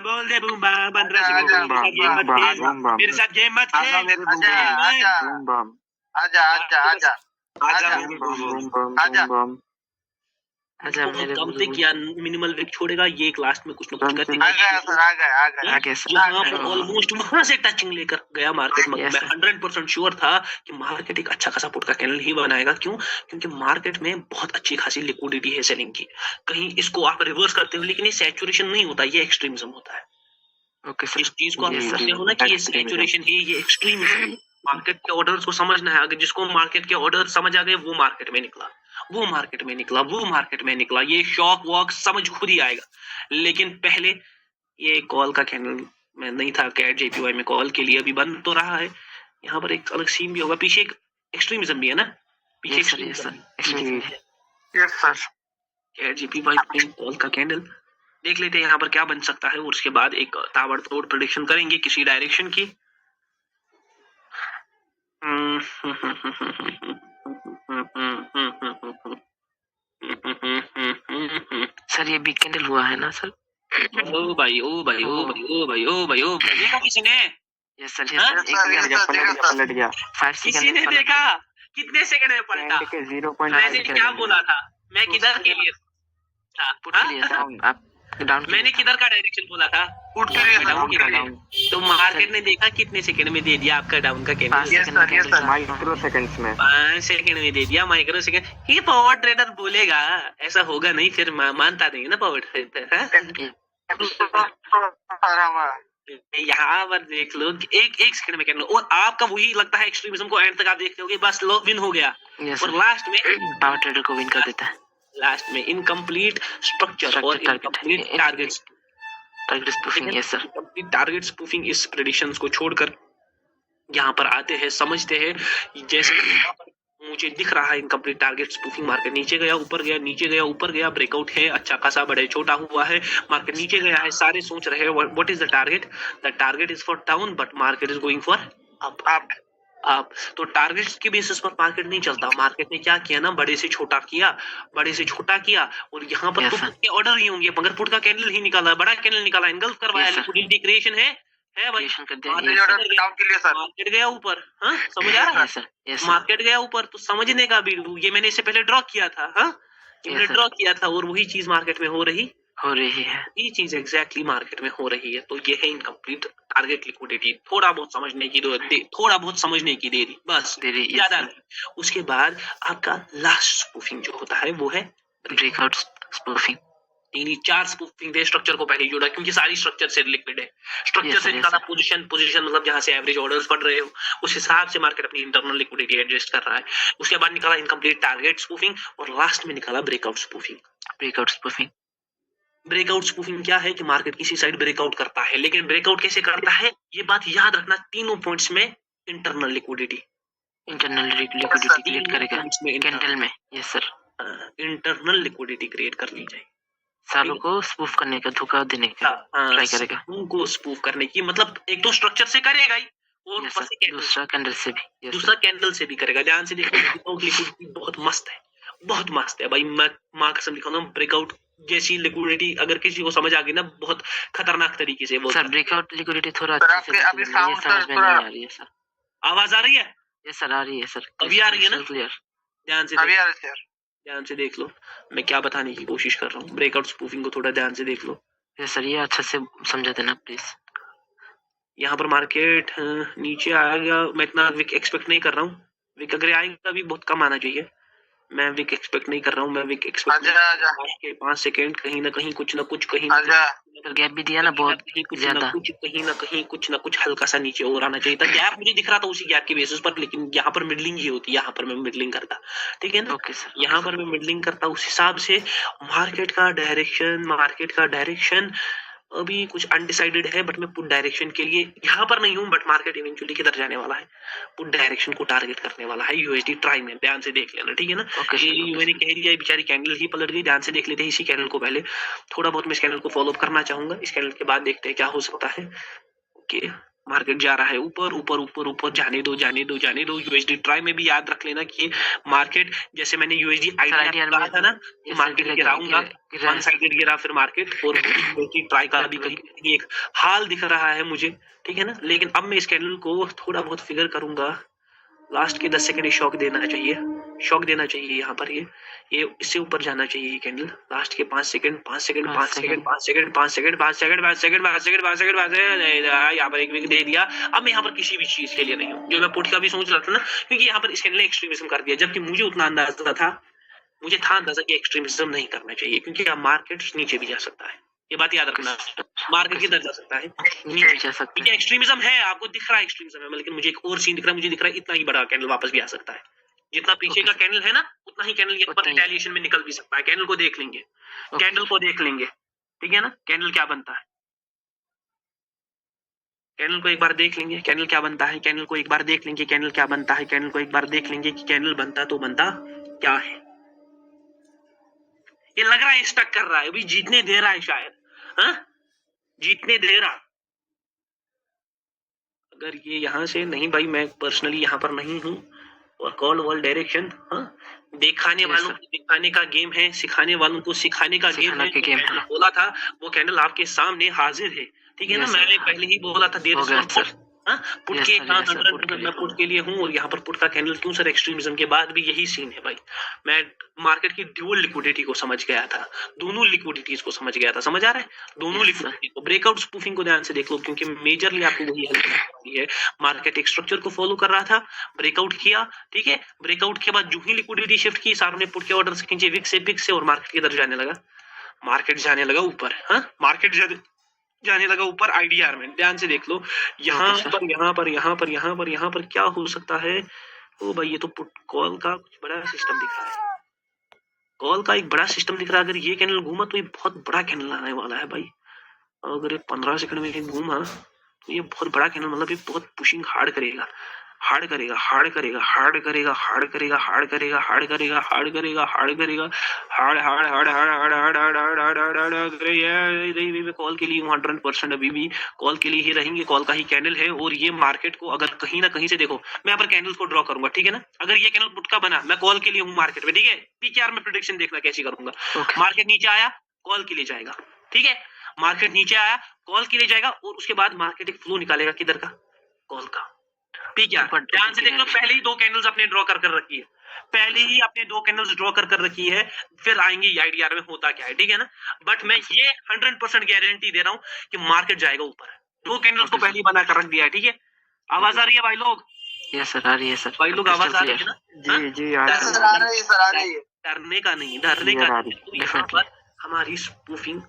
बोल दे, बूम्बा 15 सेकंड मेरे साथ गेम मत खेल। आजा कम से किया मिनिमल विक छोड़ेगा, ये एक लास्ट में कुछ ना कुछ करके ऑलमोस्ट वहां से टचिंग लेकर गया मार्केट में। मैं 100% श्योर था कि मार्केट एक अच्छा खासा पुट का कैंडल ही बनाएगा। क्यों? क्योंकि मार्केट में बहुत अच्छी खासी लिक्विडिटी है सेलिंग की। कहीं इसको आप रिवर्स करते हो, लेकिन ये सैचुरेशन नहीं होता, ये एक्सट्रीमिज्म होता है। ओके सर, इस चीज को आप समझते हो ना कि ये सैचुरेशन है, ये एक्सट्रीमिज्म। मार्केट के ऑर्डर्स को समझना है। अगर जिसको मार्केट के ऑर्डर समझ आ गए, वो मार्केट में निकला, ये शॉक वॉक समझ खुद ही आएगा। लेकिन पहले ये कॉल का कैंडल में नहीं था, कैट जेपीवाई में कॉल के लिए अभी बंद तो रहा है। यहाँ पर एक अलग सीन भी होगा, पीछे एक एक्सट्रीमिज्म भी है ना, पीछे कैट जेपीवाई में कॉल का कैंडल देख लेते हैं यहाँ पर क्या बन सकता है, और उसके बाद एक ताबड़तोड़ प्रेडिक्शन करेंगे किसी डायरेक्शन की। सर ये बिग कैंडल हुआ है ना सर? ओ भाई देखा किसी ने? यस सर, पलट गया। किसी ने देखा? कितने सेकंड में पलटा? कैंड के 0.5 मैंने क्या बोला था? मैं किधर के लिए था? पुट के लिए सर, आप डाउन मैंने किधर का डायरेक्शन बोला था? पुट के लिए डाउन के लिए। डाउन तो मार्केट ने देखा कितने सेकंड में दे दिया आपका डाउन का candle? Yes sir micro seconds में 5 सेकंड में दे दिया, माइक्रो सेकंड। ये पावर ट्रेडर बोलेगा, ऐसा होगा नहीं, फिर मानता नहीं ना पावर ट्रेडर। यहाँ पर देख लो कि एक सेकंड में कैंडल, और आपका वही लगता है एक्सट्रीमिज्म को एंड तक आप देखते हो कि बस लो विन हो गया, यस और सर, लास्ट में पावर ट्रेडर को विन कर देता है। लास्ट में इनकम्प्लीट स्ट्रक्चर और incomplete targets, target spoofing, yes sir, incomplete target spoofing इस प्रेडिक्शंस को छोड़कर यहाँ पर आते हैं, समझते हैं। जैसे मुझे दिख रहा है इनकम्प्लीट टारगेट स्पूफिंग, मार्केट नीचे गया ऊपर गया, नीचे गया ऊपर गया, ब्रेकआउट है अच्छा खासा, बड़े छोटा हुआ है, मार्केट नीचे गया है, सारे सोच रहे हैं what is the target is for down but market is going for up. तो टारगेट्स के बेसिस पर मार्केट नहीं चलता। मार्केट ने क्या किया ना, बड़े से छोटा किया, बड़े से छोटा किया, और यहाँ पर Yes, तो sir. पुट के ऑर्डर ही होंगे, मगर पुट का कैंडल ही निकाला, बड़ा कैंडल निकाला, एंगल्फ करवाया, Yes, sir. लिक्विडिटी क्रिएशन है भाई। क्रिएशन कर दिया, मार्केट yes, sir. गया- डाउन के लिए सर मार्केट गया ऊपर, हाँ समझ आ रहा है? Yes sir, yes sir, market गया ऊपर तो समझने का बिंदु, ये मैंने इससे पहले ड्रॉ किया था, हाँ ये मैंने Yes, sir. ड्रॉ किया था, और वही चीज मार्केट में हो रही, हो रही है। ये चीज एग्जैक्टली मार्केट में हो रही है। तो ये है इनकम्प्लीट टारगेट लिक्विडिटी। थोड़ा बहुत समझने की थोड़ा बहुत समझने की देरी, बस देरी, yes, ज्यादा sir. नहीं। उसके बाद आपका लास्ट स्पूफिंग जो होता है वो है ब्रेकआउट स्पूफिंग, 4 स्पूफिंग थे। स्ट्रक्चर को पहले जोड़ा क्योंकि सारी स्ट्रक्चर से रिलेटेड है। स्ट्रक्चर Yes, से sir, निकाला yes, पोजीशन मतलब जहां से एवरेज ऑर्डर्स बढ़ रहे हो, उस हिसाब से मार्केट अपनी इंटरनल लिक्विडिटी एडजस्ट कर रहा है। उसके बाद निकाला इनकम्प्लीट टारगेट स्पूफिंग, और लास्ट में निकाला breakout spoofing. Breakout spoofing, breakout spoofing क्या है कि मार्केट किसी साइड ब्रेकआउट करता है, लेकिन ब्रेकआउट कैसे करता है ये बात याद रखना, तीनों पॉइंट्स में internal liquidity, internal liquidity create करेगा में कैंडल में, yes sir, internal liquidity create कर ली जाए, सालों को स्पूफ करने का, धोखा देने का ट्राई करेगा, उनको स्पूफ करने की, मतलब एक तो स्ट्रक्चर से करेगा ही, और यस ऊपर सर, से कैंडल, दूसरा कैंडल से भी, यस दूसरा कैंडल से भी करेगा। ध्यान से देखो ब्रेकआउट लिक्विडिटी बहुत मस्त है, बहुत मस्त है भाई। मैं माँ कसम लिखा हूँ, ब्रेकआउट जैसी लिक्विडिटी अगर किसी को समझ आ गई ना, बहुत खतरनाक तरीके से वो सर। ब्रेकआउट लिक्विडिटी थोड़ा सर, अच्छे से आपके अभी समझ में, ये sound समझ में थोड़ा- नहीं आ रही है सर। आवाज आ रही है? ये सर आ रही है सर, अभी आ रही है ना? क्लियर, ध्यान से अभी आ रहे सर ध्यान से देख लो, मैं क्या बताने की कोशिश कर रहा हूँ। ब्रेकआउट स्पूफिंग को थोड़ा ध्यान से देख लो। ये सर, ये अच्छा से समझा देना प्लीज। यहाँ पर मार्केट नीचे आ गया, मैं इतना विक एक्सपेक्ट नहीं कर रहा हूँ। विक अगर आएगा भी बहुत कम आना चाहिए, मैं विक एक्सपेक्ट नहीं कर रहा हूँ। मैं विक एक्सपेक्ट आजा 5 सेकेंड कहीं ना कहीं कुछ ना कुछ, कहीं आजा सर गैप भी दिया ना बहुत कहीं कुछ ज्यादा, ना कुछ, कहीं ना कहीं कुछ ना कुछ हल्का सा नीचे और आना चाहिए था। गैप मुझे दिख रहा था उसी गैप के बेसिस पर, लेकिन यहाँ पर मिडलिंग ही होती है, यहाँ पर मैं मिडलिंग करता, ठीक है ना? ओके सर, यहाँ पर मैं मिडलिंग करता, उस हिसाब से मार्केट का डायरेक्शन अभी कुछ अनडिसाइडेड है, बट मैं पुट डायरेक्शन के लिए यहाँ पर नहीं हूँ, बट मार्केट इवेंचुअली किधर जाने वाला है, पुट डायरेक्शन को टारगेट करने वाला है यूएसडी ट्राई में। ध्यान से देख लेना, ठीक है ना? ओके सर, ये मैंने कह दिया, बेचारी कैंडल ही पलट गई। ध्यान से देख लेते हैं इसी कैंडल को पहले, थोड़ा बहुत मैं इस कैंडल को फॉलो करना चाहूंगा। इस कैंडल के बाद देखते हैं क्या हो सकता है। ओके, मार्केट जा रहा है ऊपर ऊपर ऊपर ऊपर, जाने दो यूएसडी ट्राई में भी याद रख लेना कि मार्केट, जैसे मैंने यूएसडी आइडिया कहा था ना कि मार्केट गिराऊंगा, वन साइडेड गिरा फिर मार्केट, और यूएसडी ट्राई का भी कहीं एक हाल दिख रहा है मुझे, ठीक है ना? लेकिन अब मैं इस कैंडल को थोड़ा बहुत फिगर करूंगा। लास्ट के 10 सेकंड शॉक देना चाहिए यहाँ पर। ये इससे ऊपर जाना चाहिए ये कैंडल। लास्ट के 5 सेकंड यहाँ पर एक विक दे दिया। अब मैं यहाँ पर किसी भी चीज के लिए नहीं हूँ, जो मैं पुट का भी सोच रहा था ना, क्योंकि यहाँ पर इस कैंडल ने एक्सट्रीमिज्म कर दिया, जबकि मुझे उतना अंदाजा था, कि एक्सट्रीमिज्म नहीं करना चाहिए, क्योंकि अब मार्केट नीचे भी जा सकता है। ये बात याद रखना, मार्केट किधर जा सकता है, नीचे जा सकते हैं, एक्सट्रीमिज्म है, आपको दिख रहा है एक्सट्रीमिज्म है, लेकिन मुझे एक और सीन दिख रहा है, मुझे दिख रहा है इतना ही बड़ा कैंडल वापस भी आ सकता है। जितना पीछे का कैंडल है ना, उतना ही कैंडल यहाँ पर रिटेलिएशन में निकल भी सकता है। कैंडल को देख लेंगे, ठीक है ना? कैंडल क्या बनता है, कैंडल को एक बार देख लेंगे, कैंडल क्या बनता है, कैंडल को एक बार देख लेंगे, कैंडल क्या बनता है, कैंडल को एक बार देख लेंगे कि कैंडल बनता तो बनता क्या है। ये लग रहा है स्टक कर रहा है, अभी जीतने दे रहा है शायद, हाँ जीतने दे रहा। अगर ये यहाँ से नहीं, भाई मैं पर्सनली यहाँ पर नहीं हूँ, और कॉल वॉल डायरेक्शन, हाँ दिखाने वालों को दिखाने का गेम है, सिखाने वालों को सिखाने का गेम है। बोला था वो कैंडल आपके सामने हाजिर है, ठीक है ना? मैंने पहले ही बोला था देर हाँ, पुट Yes के sir, हाँ yes sir, put के 100% लिए मैं पुट के लिए हूँ और यहाँ पर पुट का कैंडल क्यों सर एक्सट्रीमिज्म के बाद भी यही सीन है भाई। मैं मार्केट की ड्यूअल लिक्विडिटी को समझ गया था, दोनों लिक्विडिटीज को समझ गया था, समझ आ रहा है, दोनों Yes, लिक्विडिटी को। ब्रेकआउट स्पूफिंग को ध्यान से देख लो क्योंकि मेजरली आपको वही हेल्प करनी है। मार्केट एक स्ट्रक्चर को फॉलो कर रहा था, ब्रेकआउट किया, ठीक है, ब्रेकआउट के बाद जो ही लिक्विडिटी शिफ्ट की सारों ने पुट के ऑर्डर से खींचे विक्स से और मार्केट की तरफ जाने लगा, मार्केट जाने लगा ऊपर। हाँ, मार्केट जाने लगा ऊपर आईडीआर में, ध्यान से देख लो यहाँ Okay, sir. पर यहाँ पर यहाँ पर यहाँ पर यहाँ पर क्या हो सकता है। ओ भाई ये तो पुट कॉल का कुछ बड़ा सिस्टम दिख रहा है, कॉल का एक बड़ा सिस्टम दिख रहा है। अगर ये कैंडल घूमा तो ये बहुत बड़ा कैंडल आने वाला है भाई। अगर ये 15 सेकंड में ये घूमा तो ये बहुत बड़ा कैंडल, मतलब ये बहुत पुशिंग हार्ड करेगा, हार्ड करेगा, हार्ड करेगा, हार्ड करेगा, हार्ड करेगा, हार्ड करेगा, हार्ड करेगा, हार्ड करेगा, हार्ड करेगा, hard hard hard hard hard hard hard hard hard hard hard hard करे यार। कॉल के लिए 100% अभी भी कॉल के लिए ही रहेंगे, कॉल का ही कैंडल है। और ये मार्केट को अगर कहीं ना कहीं से देखो, मैं यहाँ पर कैंडल्स को ड्रॉ करूंगा, ठीक है ना। अगर ये कैंडल पुट का बना, मैं कॉल के लिए हूँ मार्केट में, ठीक है। पीकेआर में प्रेडिक्शन देखना कैसी करूंगा। Okay. मार्केट नीचे आया, कॉल के लिए जाएगा, ठीक है। मार्केट नीचे आया, कॉल के लिए जाएगा और उसके बाद मार्केट एक फ्लो निकालेगा, किधर का, कॉल का। पीकेआर ऊपर ध्यान से देख लो, पहले ही दो कैंडल्स अपने ड्रॉ कर रखी है, पहले ही अपने दो कैंडल्स ड्रॉ कर रखी है, फिर आएंगे आईडीआर में होता क्या है, ठीक है ना। बट मैं ये 100% गारंटी दे रहा हूँ कि मार्केट जाएगा ऊपर। दो कैंडल्स को पहले ही बना कर रख दिया है, ठीक है। आवाज आ रही है भाई लोग, Yes sir, आ रही है सर। भाई लोग आवाज आ रही है ना। जी जी आ सर रही आ है। रही है, सर आ रही है। डरने का नहीं, डरने का Clear आ नहीं। रही, तो यहाँ पर हमारी स्पूफिंग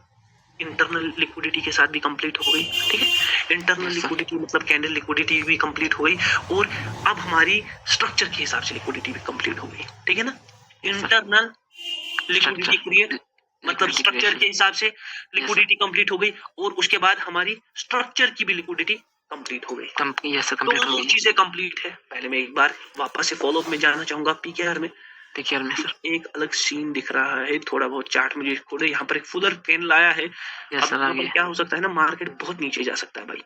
इंटरनल लिक्विडिटी के साथ भी कंप्लीट हो गई, ठीक है। Internal Yes, sir. लिक्विडिटी मतलब कैंडल लिक्विडिटी भी कंप्लीट हो गई और अब हमारी स्ट्रक्चर के हिसाब से लिक्विडिटी भी कंप्लीट हो गई, ठीक है ना। इंटरनल लिक्विडिटी क्रिएट मतलब Liquidity स्ट्रक्चर creation. के हिसाब से लिक्विडिटी कंप्लीट हो गई और उसके बाद हमारी स्ट्रक्चर की भी लिक्विडिटी कंप्लीट हो गई। Yes sir, complete हो दोनों गई। चीजें कंप्लीट है। पहले मैं एक बार वापस से फॉलोअप में जाना चाहूंगा पीकेआर में। पीकेआर में सर। एक अलग सीन दिख रहा है, थोड़ा बहुत चार्ट मुझे खोले, यहाँ पर एक फुलर कैंडल आया है। Yes अब sir, आ यहाँ पर गया। क्या हो सकता है ना, मार्केट बहुत नीचे जा सकता है भाई।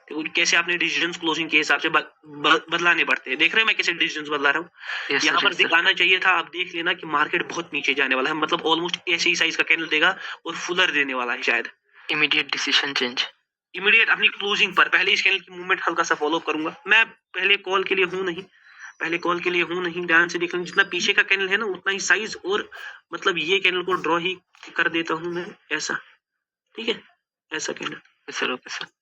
देखो कैसे आपने डिसीजंस क्लोजिंग के हिसाब से बदलाने पड़ते हैं। देख रहे हैं मैं कैसे डिसीजंस बदला रहा हूँ। Yes यहाँ sir, पर yes sir. दिखाना चाहिए था, आप देख लेना कि मार्केट बहुत नीचे जाने वाला है, मतलब ऑलमोस्ट ऐसे ही साइज का कैंडल देगा और फुलर देने वाला है शायद। Immediate decision change. इमीडिएट अपनी क्लोजिंग पर पहले इस कैंडल की मूवमेंट हल्का सा फॉलो करूंगा। मैं पहले कॉल के लिए हूं नहीं, पहले कॉल के लिए हूं नहीं, ध्यान से देख लें। जितना पीछे का कैंडल है ना उतना ही साइज, और मतलब ये कैंडल को ड्रॉ ही कर देता हूं मैं ऐसा, ठीक है, ऐसा candle. Yes sir, okay sir.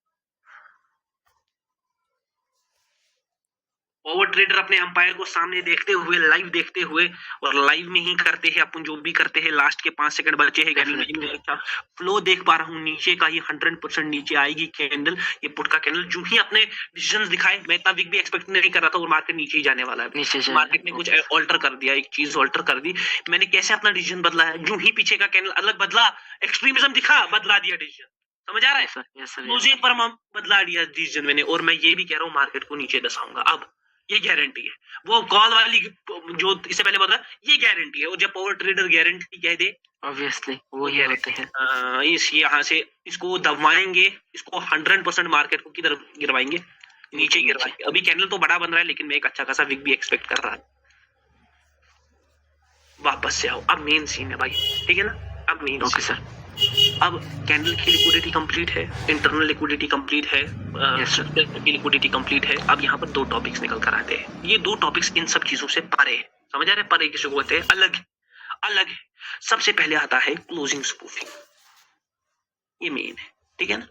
Over trader अपने अंपायर को सामने देखते हुए, लाइव देखते हुए, और लाइव में ही करते हैं अपन जो भी करते हैं। लास्ट के 5 सेकंड बचे हैं कैंडल में। अच्छा फ्लो देख पा रहा हूँ नीचे का, ये 100% नीचे आएगी कैंडल। ये पुट का कैंडल जो ही अपने डिसीजंस दिखाए, मैं इतना वीक भी एक्सपेक्ट नहीं कर रहा था और मार्केट नीचे ही जाने वाला है। नीचे जाएगा। मार्केट ने कुछ ऑल्टर कर दिया, एक चीज ऑल्टर कर दी। मैंने कैसे अपना डिसीजन बदला है, जो ही पीछे का कैंडल अलग बदला, एक्सट्रीमिज्म दिखा, बदला दिया डिसीजन। समझ आ रहा है, Yes sir, yes sir. Closing पर बदला दिया डिसीजन मैंने। और मैं ये भी कह रहा हूँ मार्केट को नीचे दसाऊंगा, अब ये गारंटी है। वो कॉल वाली जो इससे पहले बोल रहा ये गारंटी है, और जब पावर ट्रेडर गारंटी कह दे Obviously, वो ही होते हैं। इस यहाँ से इसको दबाएंगे, इसको 100% मार्केट को किधर गिरवाएंगे, नीचे गिरवाएंगे। अभी कैंडल तो बड़ा बन रहा है लेकिन मैं एक अच्छा खासा विक भी एक्सपेक्ट कर रहा है। वापस से आओ, अब मेन सीन है भाई, ठीक है ना। अब मेन Okay sir. अब कैंडल की लिक्विडिटी कंप्लीट है, इंटरनल लिक्विडिटी कंप्लीट है, Yes, sir. की लिक्विडिटी कंप्लीट है। अब यहाँ पर दो टॉपिक्स निकल कर आते हैं। ये दो टॉपिक्स इन सब चीजों से परे है, समझ आ रहे हैं, परे किसी को कहते हैं, अलग अलग है। सबसे पहले आता है क्लोजिंग स्पूफिंग, ये मेन है, ठीक है ना।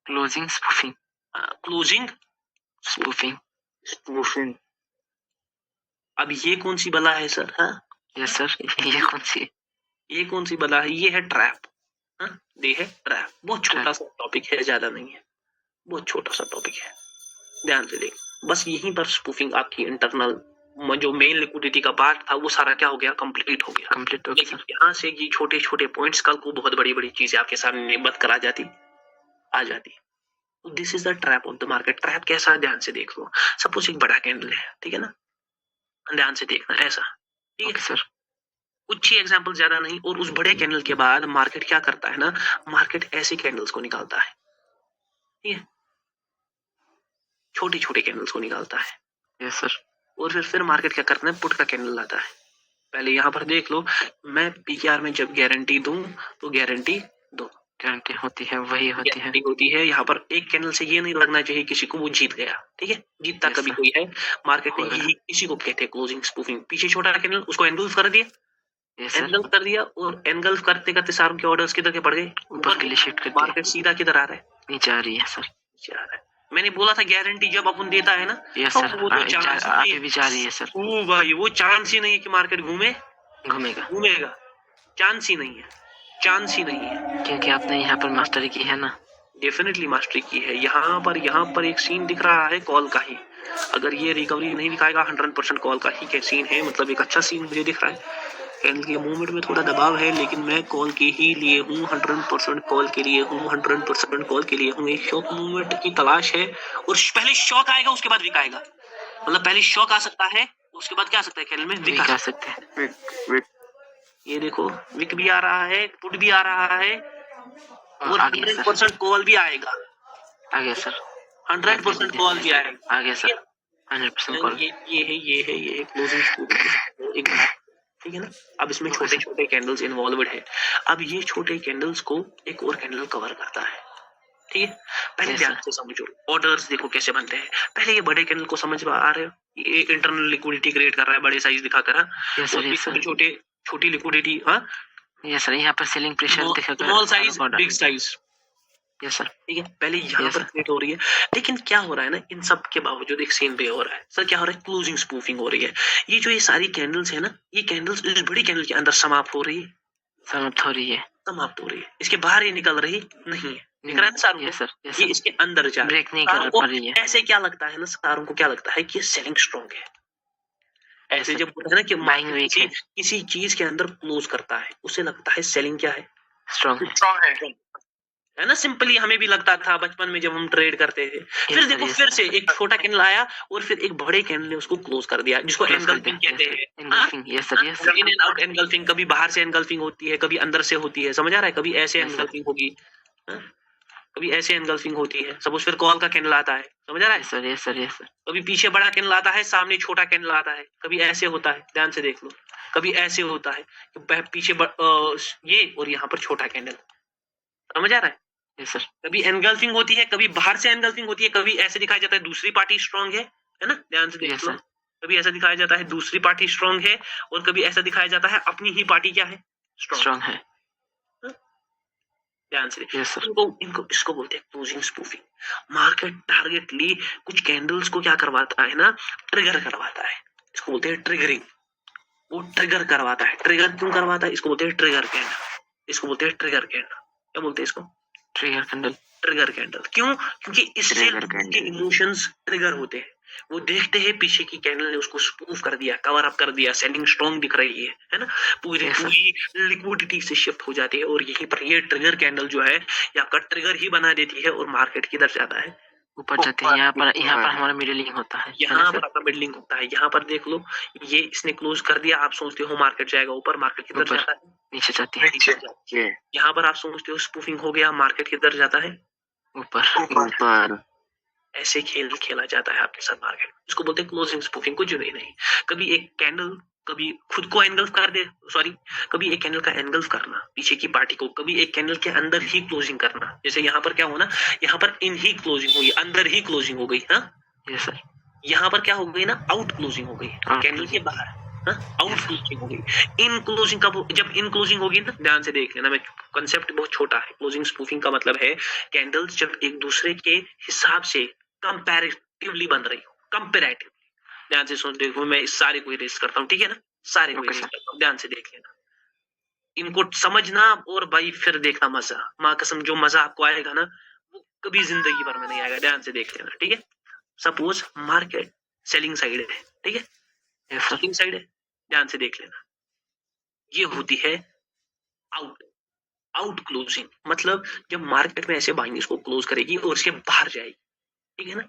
Closing spoofing. Closing Spoofing. Spoofing. अब ये कौन सी बला है सर, हाँ Yes sir. ये कौन सी है? ये कौन सी बला है, ये है ट्रैप, हाँ ये है ट्रैप। बहुत छोटा सा टॉपिक है, ज्यादा नहीं है, बहुत छोटा सा टॉपिक है, ध्यान से देख। बस यहीं पर स्पूफिंग आपकी इंटरनल जो मेन लिक्विडिटी का पार्ट था वो सारा क्या हो गया, कंप्लीट हो गया। Complete okay लेकिन sir. यहाँ से ये छोटे छोटे पॉइंट्स कल को बहुत बड़ी बड़ी चीजें आपके सामने बत करा जाती आ जाती। This is the trap of the market. Trap कैसा है, ध्यान से देख लो। सपोज एक बड़ा कैंडल है, ठीक है ना, ध्यान से देखना ऐसा, ठीक है। Okay sir. कुछ ही एग्जाम्पल, ज्यादा नहीं। और उस बड़े कैंडल के बाद मार्केट क्या करता है ना, मार्केट ऐसे कैंडल्स को निकालता है, ठीक है, छोटे छोटे कैंडल्स को निकालता है। Yes sir. और फिर मार्केट क्या करता है, पुट का कैंडल लाता है। पहले यहाँ पर देख लो, मैं पीकेआर में जब गारंटी दूं तो गारंटी दो, गारंटी होती है, वही होती है। गारंटी होती है। यहाँ पर एक कैंडल से ये नहीं लगना चाहिए किसी को वो जीत गया, ठीक है, जीतता Yes, कभी sir. कोई है मार्केट में, होगा। यही इसी को कहते हैं क्लोजिंग स्पूफिंग। पीछे छोटा कैंडल उसको एनगल्फ कर दिया, Yes, sir. एनगल्फ कर दिया, और एनगल्फ करते करते सारों के ऑर्डर्स किधर के पड़ गए, ऊपर के लिए शिफ्ट कर दिया, मार्केट सीधा किधर आ रहा है, नीचे आ रही है सर। नीचे आ रहा है। मैंने बोला था गारंटी जब अपन देता है ना, यस तो सर, वो तो चांस ही नहीं अभी भी जा रही है सर, है। ओ भाई, वो चांस ही नहीं है कि मार्केट घूमेगा, घूमेगा, चांस ही नहीं है, चांस ही नहीं है। क्योंकि आपने यहाँ पर मास्टरी की है ना। डेफिनेटली मास्टरी की है। यहाँ पर एक सीन दिख रहा है कॉल का ही, अगर ये रिकवरी नहीं दिखाएगा 100% कॉल का ही सीन है, मतलब एक अच्छा सीन मुझे दिख रहा है। कैंडल के मूवमेंट में थोड़ा दबाव है, लेकिन मैं कॉल के ही लिए हूँ, 100% कॉल के लिए हूँ, 100% कॉल के लिए हूँ। एक शॉक मूवमेंट की तलाश है, और पहले शॉक आएगा उसके बाद विक आएगा, मतलब पहले शॉक आ सकता है उसके बाद क्या आ सकता है कैंडल में, विक आ सकता है। विक ये देखो विक भी आ रहा है, पुट भी आ रहा है, और आ गया 100% कॉल भी आएगा, आ गया सर, 100% कॉल भी आएगा, आ गया सर, 100% कॉल। ये है क्लोजिंग एक बार, ठीक है ना। अब इसमें छोटे छोटे कैंडल्स इन्वॉल्वड है। अब ये छोटे कैंडल्स को एक और कैंडल कवर करता है, ठीक है। पहले Yes, ध्यान sir. से समझो, ऑर्डर्स देखो कैसे बनते हैं। पहले ये बड़े कैंडल को समझ आ रहे हो, ये इंटरनल लिक्विडिटी क्रिएट कर रहा है बड़े साइज दिखाकर, Yes, sir, yes, sir. छोटे छोटी लिक्विडिटी, हाँ, यस सर, यहाँ पर सेलिंग प्रेशर दिखाकर small size big size, yes sir, ठीक है, पहले यहाँ Yes, पर sir. क्रिएट हो रही है। लेकिन क्या हो रहा है ना, इन सब के बावजूद एक सीन पे हो रहा है सर, क्या हो रहा है, क्लोजिंग स्पूफिंग हो रही है। ये जो ये सारी कैंडल्स है ना, ये कैंडल्स इस बड़ी कैंडल के अंदर समाप्त हो रही है, समाप्त हो रही है, समाप्त हो रही है, इसके बाहर ये निकल रही नहीं है, दिख रहा है ना सारों को? यस सर, यस ये सर, इसके अंदर जा रही है। ब्रेक नहीं सारों कर को पा रही है। ऐसे क्या लगता है ना, सारों को क्या लगता है कि ये सेलिंग स्ट्रॉन्ग है। ऐसे Yes, जब होता है ना कि Buying मार्केट weak है। किसी चीज के अंदर क्लोज करता है, उसे लगता है सेलिंग क्या है, स्ट्रॉन्ग है ना। सिंपली हमें भी लगता था बचपन में जब हम ट्रेड करते थे। फिर sir, देखो yes, फिर sir. से एक छोटा कैंडल आया, और फिर एक बड़े कैंडल ने उसको क्लोज कर दिया, जिसको एनगल्फिंग कहते हैं। Engulfing, yes sir, yes sir, in and out engulfing, कभी बाहर से एनगल्फिंग होती है, कभी अंदर से होती है, समझ आ रहा है, कभी ऐसे Yes, sir. एनगल्फिंग होगी, हाँ? कभी ऐसे एनगल्फिंग होती है। सपोज फिर कॉल का कैंडल आता है, समझ आ रहा है, yes sir, yes sir, yes sir, कभी पीछे बड़ा कैंडल आता है, सामने छोटा कैंडल आता है, कभी ऐसे होता है, ध्यान से देख लो, कभी ऐसे होता है कि पीछे ये और यहाँ पर छोटा कैंडल, समझ आ रहा है। यस सर, कभी एनगल्फिंग होती है, कभी बाहर से एनगल्फिंग होती है, कभी ऐसे दिखाया जाता है दूसरी पार्टी स्ट्रांग है ना, ध्यान से देख Yes, लो। sir. कभी ऐसा दिखाया जाता है दूसरी पार्टी स्ट्रांग है, और कभी ऐसा दिखाया जाता है अपनी ही पार्टी क्या है, स्ट्रांग। स्ट्रॉन्ग है, ध्यान से यस सर, इनको इसको बोलते हैं क्लोजिंग स्पूफिंग। मार्केट टारगेटली कुछ कैंडल्स को क्या करवाता है ना, ट्रिगर करवाता है, इसको बोलते हैं ट्रिगरिंग। वो ट्रिगर करवाता है, ट्रिगर क्यों करवाता है, इसको बोलते हैं ट्रिगर कैंडल, इसको बोलते हैं ट्रिगर कैंडल। क्या बोलते हैं इसको, ट्रिगर कैंडल, ट्रिगर कैंडल। क्यों, क्योंकि इससे Trigger उनके candle. इमोशंस ट्रिगर होते हैं। वो देखते हैं पीछे की कैंडल ने उसको स्पूफ कर दिया, कवर अप कर दिया, सेलिंग स्ट्रॉन्ग दिख रही है ना, पूरी Yes, sir. पूरी लिक्विडिटी से शिफ्ट हो जाती है, और यहीं पर ये ट्रिगर कैंडल जो है ये आपका ट्रिगर ही बना देती है, और मार्केट किधर जाता है, ऊपर जाते हैं। यहाँ पर हमारा मिडलिंग होता है, यहाँ पर आपका मिडलिंग होता है। यहाँ पर देख लो, ये इसने क्लोज कर दिया, आप सोचते हो मार्केट जाएगा ऊपर, मार्केट किधर ऊपर। जाता है, नीचे जाती है, नीचे जाता है। ये यहाँ पर आप सोचते हो स्पूफिंग हो गया, मार्केट किधर जाता है, ऊपर, ऊपर ऐसे खेल खेला जाता है आपके साथ मार्केट। इसको बोलते हैं क्लोजिंग स्पूफिंग, कुछ भी नहीं। कभी एक कैंडल कभी खुद को एनगल्फ कर दे, सॉरी, कभी एक कैंडल का एनगल्फ करना पीछे की पार्टी को, कभी एक कैंडल के अंदर ही क्लोजिंग करना। जैसे यहाँ पर क्या हुआ ना, यहाँ पर इन ही क्लोजिंग हुई, अंदर ही क्लोजिंग हो गई, हाँ। यस सर, यहाँ पर क्या हो गई ना, आउट क्लोजिंग हो गई, कैंडल के बाहर, आउट क्लोजिंग हो गई। इन क्लोजिंग कब, जब इन क्लोजिंग होगी ना, ध्यान से देख लेना, मैं कंसेप्ट बहुत छोटा है। क्लोजिंग स्पूफिंग का मतलब है कैंडल्स जब एक दूसरे के हिसाब से कंपैरेटिवली बन रही हो, कंपैरेटिवली। ध्यान से सुन, देखो मैं इस सारे को इरेज करता हूँ, ठीक है ना, सारे को Okay, इरेज sir. करता हूँ, ध्यान से देख लेना, इनको समझना, और भाई फिर देखना मजा, माँ कसम जो मजा आपको आएगा ना, वो कभी जिंदगी भर में नहीं आएगा। ध्यान से देख लेना, ठीक है। सपोज मार्केट सेलिंग साइड है, ठीक है, यस सर, सेलिंग साइड है, ध्यान से देख लेना, ये होती है आउट, आउट क्लोजिंग। मतलब जब मार्केट में ऐसे बाइंग इसको क्लोज करेगी और इसके बाहर जाएगी, ठीक है ना,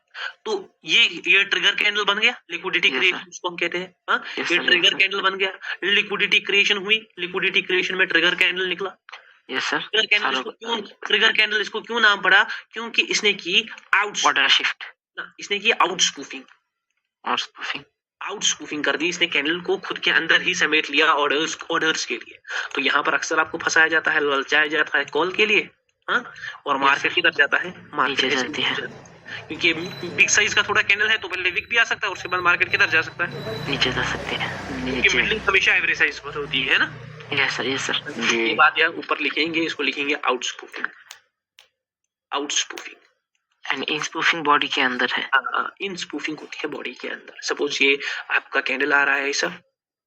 तो ये ट्रिगर कैंडल बन गया, लिक्विडिटी Yes, sir. क्रिएशन उसको हम कहते हैं, हाँ। Yes, ये sir, yes, trigger sir. Candle बन गया, लिक्विडिटी क्रिएशन हुई, लिक्विडिटी क्रिएशन में ट्रिगर कैंडल निकला। यस सर, ट्रिगर कैंडल इसको क्यों, ट्रिगर कैंडल इसको क्यों नाम पड़ा, क्योंकि इसने की आउट, ऑर्डर शिफ्ट इसने की आउट स्पूफिंग, और स्पूफिंग, आउट स्पूफिंग कर दी इसने, कैंडल को खुद के अंदर ही समेट लिया ऑर्डर्स के लिए। तो यहाँ पर अक्सर आपको फंसाया जाता है, ललचाया जाता है कॉल के लिए, हाँ, और मार्केट किधर जाता है, मार्केट नीचे ऐसे जाती है। क्योंकि बिग साइज का थोड़ा कैंडल है तो पहले विक भी आ सकता है, उसके बाद मार्केट किधर जा सकता है, नीचे जा सकते हैं। क्योंकि नीचे मिडलिंग हमेशा एवरेज साइज पर होती है ना। Yes sir, yes sir. जी ये बात यहाँ ऊपर लिखेंगे, इसको लिखेंगे out spoofing, out spoofing. And in spoofing body के अंदर है। इन स्पूफिंग होती है बॉडी के अंदर। सपोज ये आपका कैंडल आ रहा है ऐसा,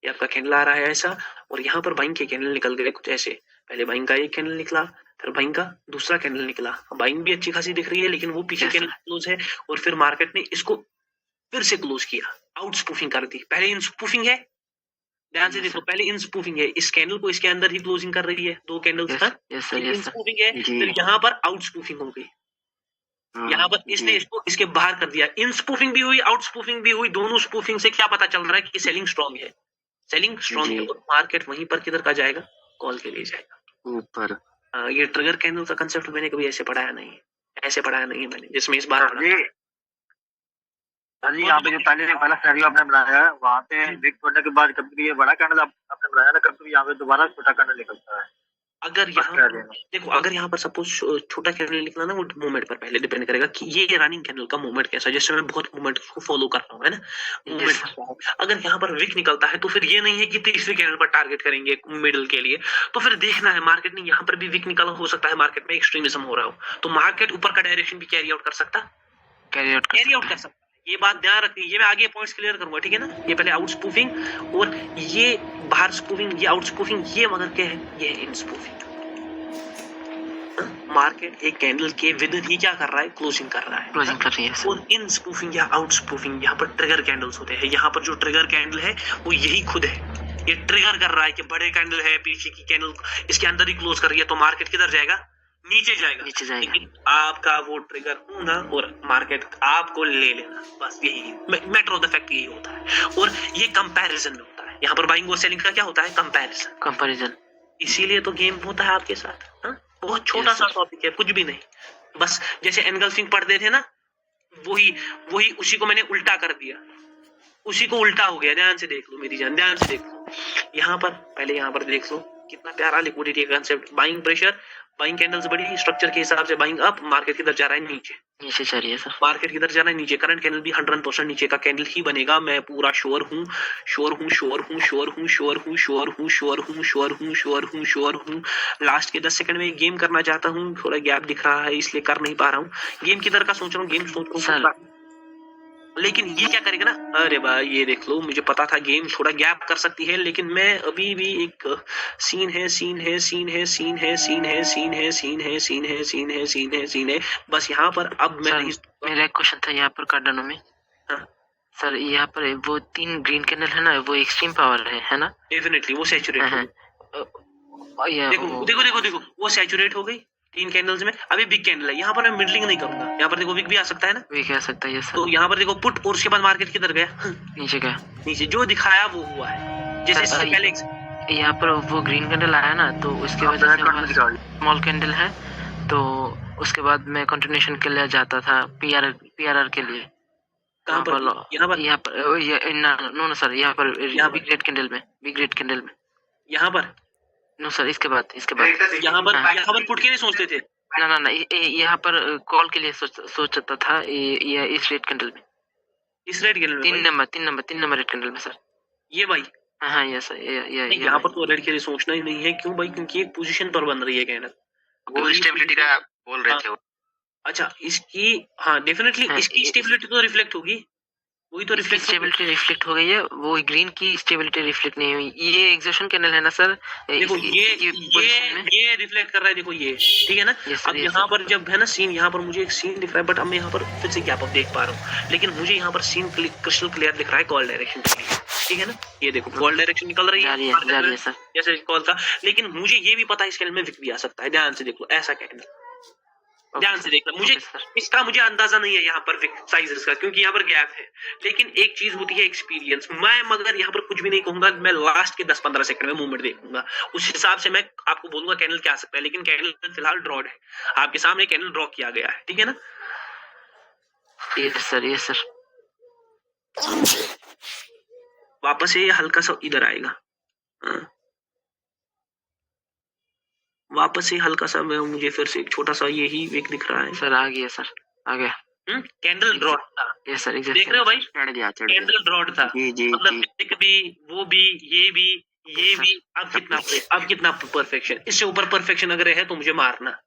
ये आपका कैंडल आ रहा है ऐसा, और यहाँ पर बाइंग के कैंडल निकल गए कुछ ऐसे। पहले बाइंग का एक कैंडल निकला, फिर बाइंग का दूसरा कैंडल निकला। बाइंग भी अच्छी खासी दिख रही है लेकिन वो पीछे Yes, कैंडल क्लोज है, और फिर मार्केट ने इसको फिर से क्लोज किया, आउट स्पूफिंग कर दी। पहले इन स्पूफिंग है, ध्यान से Yes, देखो, sir. पहले इन स्पूफिंग है, इस कैंडल को इसके अंदर ही क्लोजिंग कर रही है, दो कैंडल्स यस का। Yes sir, in yes sir. Spoofing है, जी। फिर यहाँ पर आउट स्पूफिंग हो गई, यहाँ पर इसने जी इसको इसके बाहर कर दिया। इन स्पूफिंग भी हुई, आउट स्पूफिंग भी हुई। दोनों स्पूफिंग से क्या पता चल रहा है कि सेलिंग स्ट्रांग है, सेलिंग स्ट्रांग जी। है, तो मार्केट वहीं पर किधर का जाएगा, कॉल के लिए जाएगा। ऊपर। ये ट्रिगर कैंडल का कंसेप्ट मैंने कभी ऐसे पढ़ाया नहीं है, ऐसे पढ़ाया नहीं है मैंने, जिसमें इस बार सर जी यहाँ पे जो पहला सिनेरियो आपने बनाया है वहाँ पे विक तोड़ने के बाद कभी ये बड़ा कैंडल आपने बनाया ना, कभी यहाँ पे दोबारा छोटा कैंडल निकलता है। अगर यहाँ पर देखो, अगर यहाँ पर सपोज छोटा कैंडल निकला ना, वो मूवमेंट पर पहले डिपेंड करेगा कि ये रनिंग कैंडल का मूवमेंट कैसा है। जैसे मैं बहुत मूवमेंट को फॉलो कर रहा हूँ, है ना, मूवमेंट। अगर यहाँ पर विक निकलता है तो फिर ये नहीं है कि तीसरे कैंडल पर टारगेट करेंगे मिडिल के लिए, तो फिर देखना है मार्केट ने यहाँ पर भी विक निकाला, हो सकता है मार्केट में एक्सट्रीमिज्म हो रहा हो, तो मार्केट ऊपर का डायरेक्शन भी कैरी आउट कर सकता, कैरी आउट कर सकता। ये बात ध्यान रखनी है, ये मैं आगे पॉइंट्स क्लियर करूंगा, ठीक है ना। ये पहले आउट स्पूफिंग और ये बाहर स्पूफिंग, ये आउट स्पूफिंग, ये मगर क्या है, ये इन स्पूफिंग। मार्केट एक कैंडल के विद ही क्या कर रहा है, क्लोजिंग कर रहा है, क्लोजिंग कर रही है सर। और इन स्पूफिंग या आउट स्पूफिंग, यहाँ पर ट्रिगर कैंडल्स होते हैं। यहाँ पर जो ट्रिगर कैंडल है वो यही खुद है, ये ट्रिगर कर रहा है कि बड़े कैंडल है, पीछे की कैंडल इसके अंदर ही क्लोज कर रही है, तो मार्केट किधर जाएगा, नीचे जाएगा, नीचे जाएगा। लेकिन आपका वो ट्रिगर होना और मार्केट आपको ले लेना, बस यही मैटर ऑफ द फैक्ट यही होता है। और ये कंपैरिजन में होता है, यहाँ पर बाइंग और सेलिंग का क्या होता है, कंपैरिजन। इसीलिए तो गेम होता है आपके साथ। हाँ, बहुत छोटा सा टॉपिक है, कुछ भी नहीं, बस जैसे एनगल्फिंग पढ़ते थे ना, वही उसी को मैंने उल्टा कर दिया, उसी को उल्टा हो गया। ध्यान से देख लो मेरी जान, ध्यान से देख लो। यहाँ पर पहले यहाँ पर देख लो कितना प्यारा लिक्विडिटी का concept, buying pressure, buying candles बड़ी स्ट्रक्चर के हिसाब से बाइंग अप, मार्केट किधर जा रहा है, नीचे। नीचे जा रही है सर। मार्केट किधर जा रहा है, नीचे। करंट कैंडल भी 100% नीचे का कैंडल ही बनेगा, मैं पूरा श्योर हूँ, श्योर हूँ, श्योर हूँ, श्योर हूँ, श्योर हूँ, श्योर हूँ, श्योर हूँ, श्योर हूँ, श्योर हूँ, श्योर हूँ। लास्ट के 10 सेकंड में गेम करना चाहता हूँ, थोड़ा गैप दिख रहा है इसलिए कर नहीं पा रहा हूँ। गेम किधर का सोच रहा हूँ, गेम सोच रहा हूँ, लेकिन ये क्या करेगा ना, अरे भाई ये देख लो, मुझे पता था गेम थोड़ा गैप कर सकती है, लेकिन मैं अभी भी एक सीन है, सीन है, सीन है, सीन है, सीन है, सीन है, सीन है, सीन है, सीन है, सीन है, सीन है, बस यहाँ पर अब मैं नहीं। मेरा एक क्वेश्चन था यहाँ पर कार्डानो में। हाँ सर, यहाँ पर वो 3 ग्रीन कैंडल है ना, वो एक्सट्रीम पावर है ना। डेफिनेटली वो सैचुरेट हाँ, देखो देखो देखो देखो, वो सैचुरेट हो गई 3 कैंडल्स में। अभी बिग कैंडल है, यहाँ पर मैं मिडलिंग नहीं करूंगा, यहाँ पर देखो विक भी आ सकता है ना, भी कह सकता है सर। तो यहाँ पर देखो पुट, और उसके बाद मार्केट किधर गया, नीचे गया, नीचे। जो दिखाया वो हुआ है, जैसे इससे पहले यहाँ पर वो ग्रीन कैंडल आया ना, तो उसके वजह से स्मॉल कैंडल है, तो उसके बाद मैं कंटिन्यूएशन के लिए जाता था पीआरआर के लिए। कहाँ पर, यहाँ पर नो सर, यहाँ पर बिग रेड कैंडल में यहाँ पर नो सर, इसके बाद यहाँ पर पुट के लिए सोचते थे ना, यहाँ पर कॉल के लिए सोचता था, ये इस रेड कैंडल में, इस रेड कैंडल में 3 नंबर रेड कैंडल में सर। ये भाई हाँ ये सर, यहाँ पर तो रेड के लिए सोचना ही नहीं है। क्यों भाई, क्योंकि एक पोजीशन पर बन रही है कैंडल, वो स्टेबिलिटी का बोल रहे थे। अच्छा इसकी, हाँ डेफिनेटली इसकी स्टेबिलिटी तो रिफ्लेक्ट होगी, वही तो स्टेबिलिटी रिफ्लेक्ट हो गई है, वो ग्रीन की स्टेबिलिटी रिफ्लेक्ट नहीं हुई। ये एग्जॉशन कैंडल है ना सर, देखो ये रिफ्लेक्ट कर रहा है, देखो ये, ठीक है ना। अब यहाँ पर जब है ना सीन, यहाँ पर मुझे एक सीन दिख रहा है, बट अब मैं यहाँ पर फिर से गैप अप देख पा रहा हूँ, लेकिन मुझे यहाँ पर सीन क्रिस्टल क्लियर दिख रहा है कॉल डायरेक्शन के लिए, ठीक है ना। ये देखो कॉल डायरेक्शन निकल रही है सर, जैसे कॉल का, लेकिन मुझे ये भी पता है इस कैंडल में विक भी आ सकता है। ध्यान से देख लो, ऐसा कैंडल, ध्यान से देखना। मुझे इसका अंदाजा नहीं है यहाँ पर साइजेस का, क्योंकि यहाँ पर गैप है, लेकिन एक चीज होती है एक्सपीरियंस। मैं मगर यहाँ पर कुछ भी नहीं कहूंगा, मैं लास्ट के 10-15 सेकंड में मूवमेंट देखूंगा, उस हिसाब से मैं आपको बोलूंगा कैंडल क्या आ सकता है। लेकिन कैंडल फिलहाल ड्रॉड है, आपके सामने कैंडल ड्रॉ किया गया है, ठीक है ना। ये सर वापस ये हल्का सा इधर आएगा, वापस से हल्का सा मुझे फिर से एक छोटा सा यही विक दिख रहा है। सर आ गया सर, आ गया। कैंडल ड्रॉट था, यस सर, देख रहे हो भाई, चढ़ गया कैंडल ड्रॉट था, जी जी मतलब जी। एक भी, वो भी, ये भी, ये भी। अब कितना परफेक्शन, इससे ऊपर परफेक्शन अगर है तो मुझे मारना।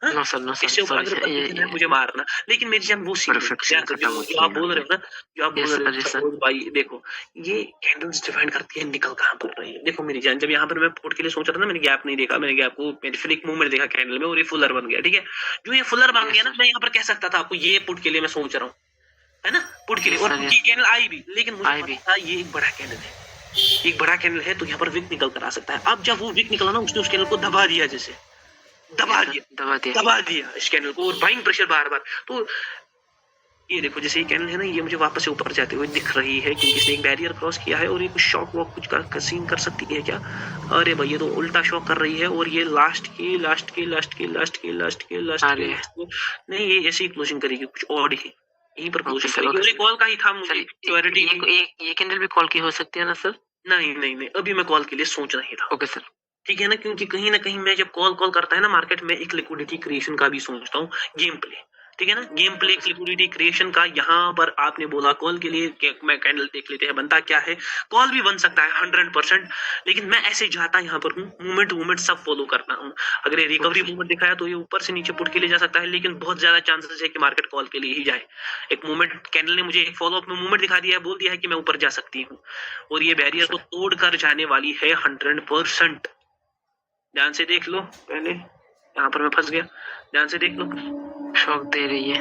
नो सर, नो सर, इससे ऊपर अगर परफेक्शन है मुझे मारना। लेकिन मेरी जान वो Perfection खत्म होती जो है आप बोल रहे हो ना, जो आप बोल Yes, रहे हो sir, yes, sir. सरोज भाई, देखो ये कैंडल्स डिफाइन करती है निकल कहाँ पर रही है। देखो मेरी जान, जब यहाँ पर मैं पोर्ट के लिए सोच रहा था ना, मैंने गैप नहीं देखा, मैंने गैप को मेरी फ्लिक मूवमेंट देखा कैंडल में, और ये फुलर बन गया। ठीक है, जो ये फुलर बन Yes, गया ना, sir. मैं यहाँ पर कह सकता था आपको ये पुट के लिए मैं सोच रहा हूँ, है ना, पुट के लिए, Yes, और sir, पुट की कैंडल आई भी, लेकिन मुझे आई पता भी। था ये एक बड़ा कैंडल है, एक बड़ा कैंडल है, तो यहाँ पर विक निकल कर आ सकता है। अब जब वो विक निकला ना, उसने उस कैंडल को दबा दिया, जैसे दबा Yes, sir, दिया, दबा दिया। दबा दिया इस कैंडल को, और बाइंग प्रेशर बार बार। तो ये देखो, जैसे ये कैंडल है ना, ये मुझे वापस से ऊपर जाते हुए दिख रही है, क्योंकि इसने एक बैरियर क्रॉस किया है, और ये कुछ शॉक वॉक कुछ का सीन कर सकती है क्या? अरे भाई, ये तो उल्टा शॉक कर रही है, और ये लास्ट के नहीं, ये ऐसे ही क्लोजिंग करेगी, कुछ और ही यहीं पर क्लोजिंग sir, करेगी। okay, और एक कॉल का ही था मुझे सर क्लैरिटी नहीं। ये कैंडल भी कॉल की हो सकती है ना सर? नहीं, अभी मैं कॉल के लिए सोच नहीं था। Okay sir. ठीक है ना, क्योंकि कहीं ना कहीं मैं जब कॉल करता है ना मार्केट में, एक लिक्विडिटी क्रिएशन का भी सोचता हूँ, गेम प्ले। ठीक है ना, गेम प्ले, लिक्विडिटी क्रिएशन का। यहाँ पर आपने बोला कॉल के लिए, मैं कैंडल देख लेते हैं बनता क्या है। कॉल भी बन सकता है 100%, लेकिन मैं ऐसे जाता यहाँ पर हूँ, मूवमेंट सब फॉलो करता हूँ। अगर ये रिकवरी मूवमेंट दिखाया तो ये ऊपर से नीचे पुट के लिए जा सकता है, लेकिन बहुत ज्यादा चांसेस है कि मार्केट कॉल के लिए ही जाए। एक मूवमेंट कैंडल ने मुझे एक फॉलोअप में मूवमेंट दिखा दिया है, बोल दिया है कि मैं ऊपर जा सकती हूँ, और ये बैरियर को तोड़ कर जाने वाली है 100%। ध्यान से देख लो, पहले यहाँ पर मैं फंस गया, ध्यान से देख लो, शॉक दे रही है।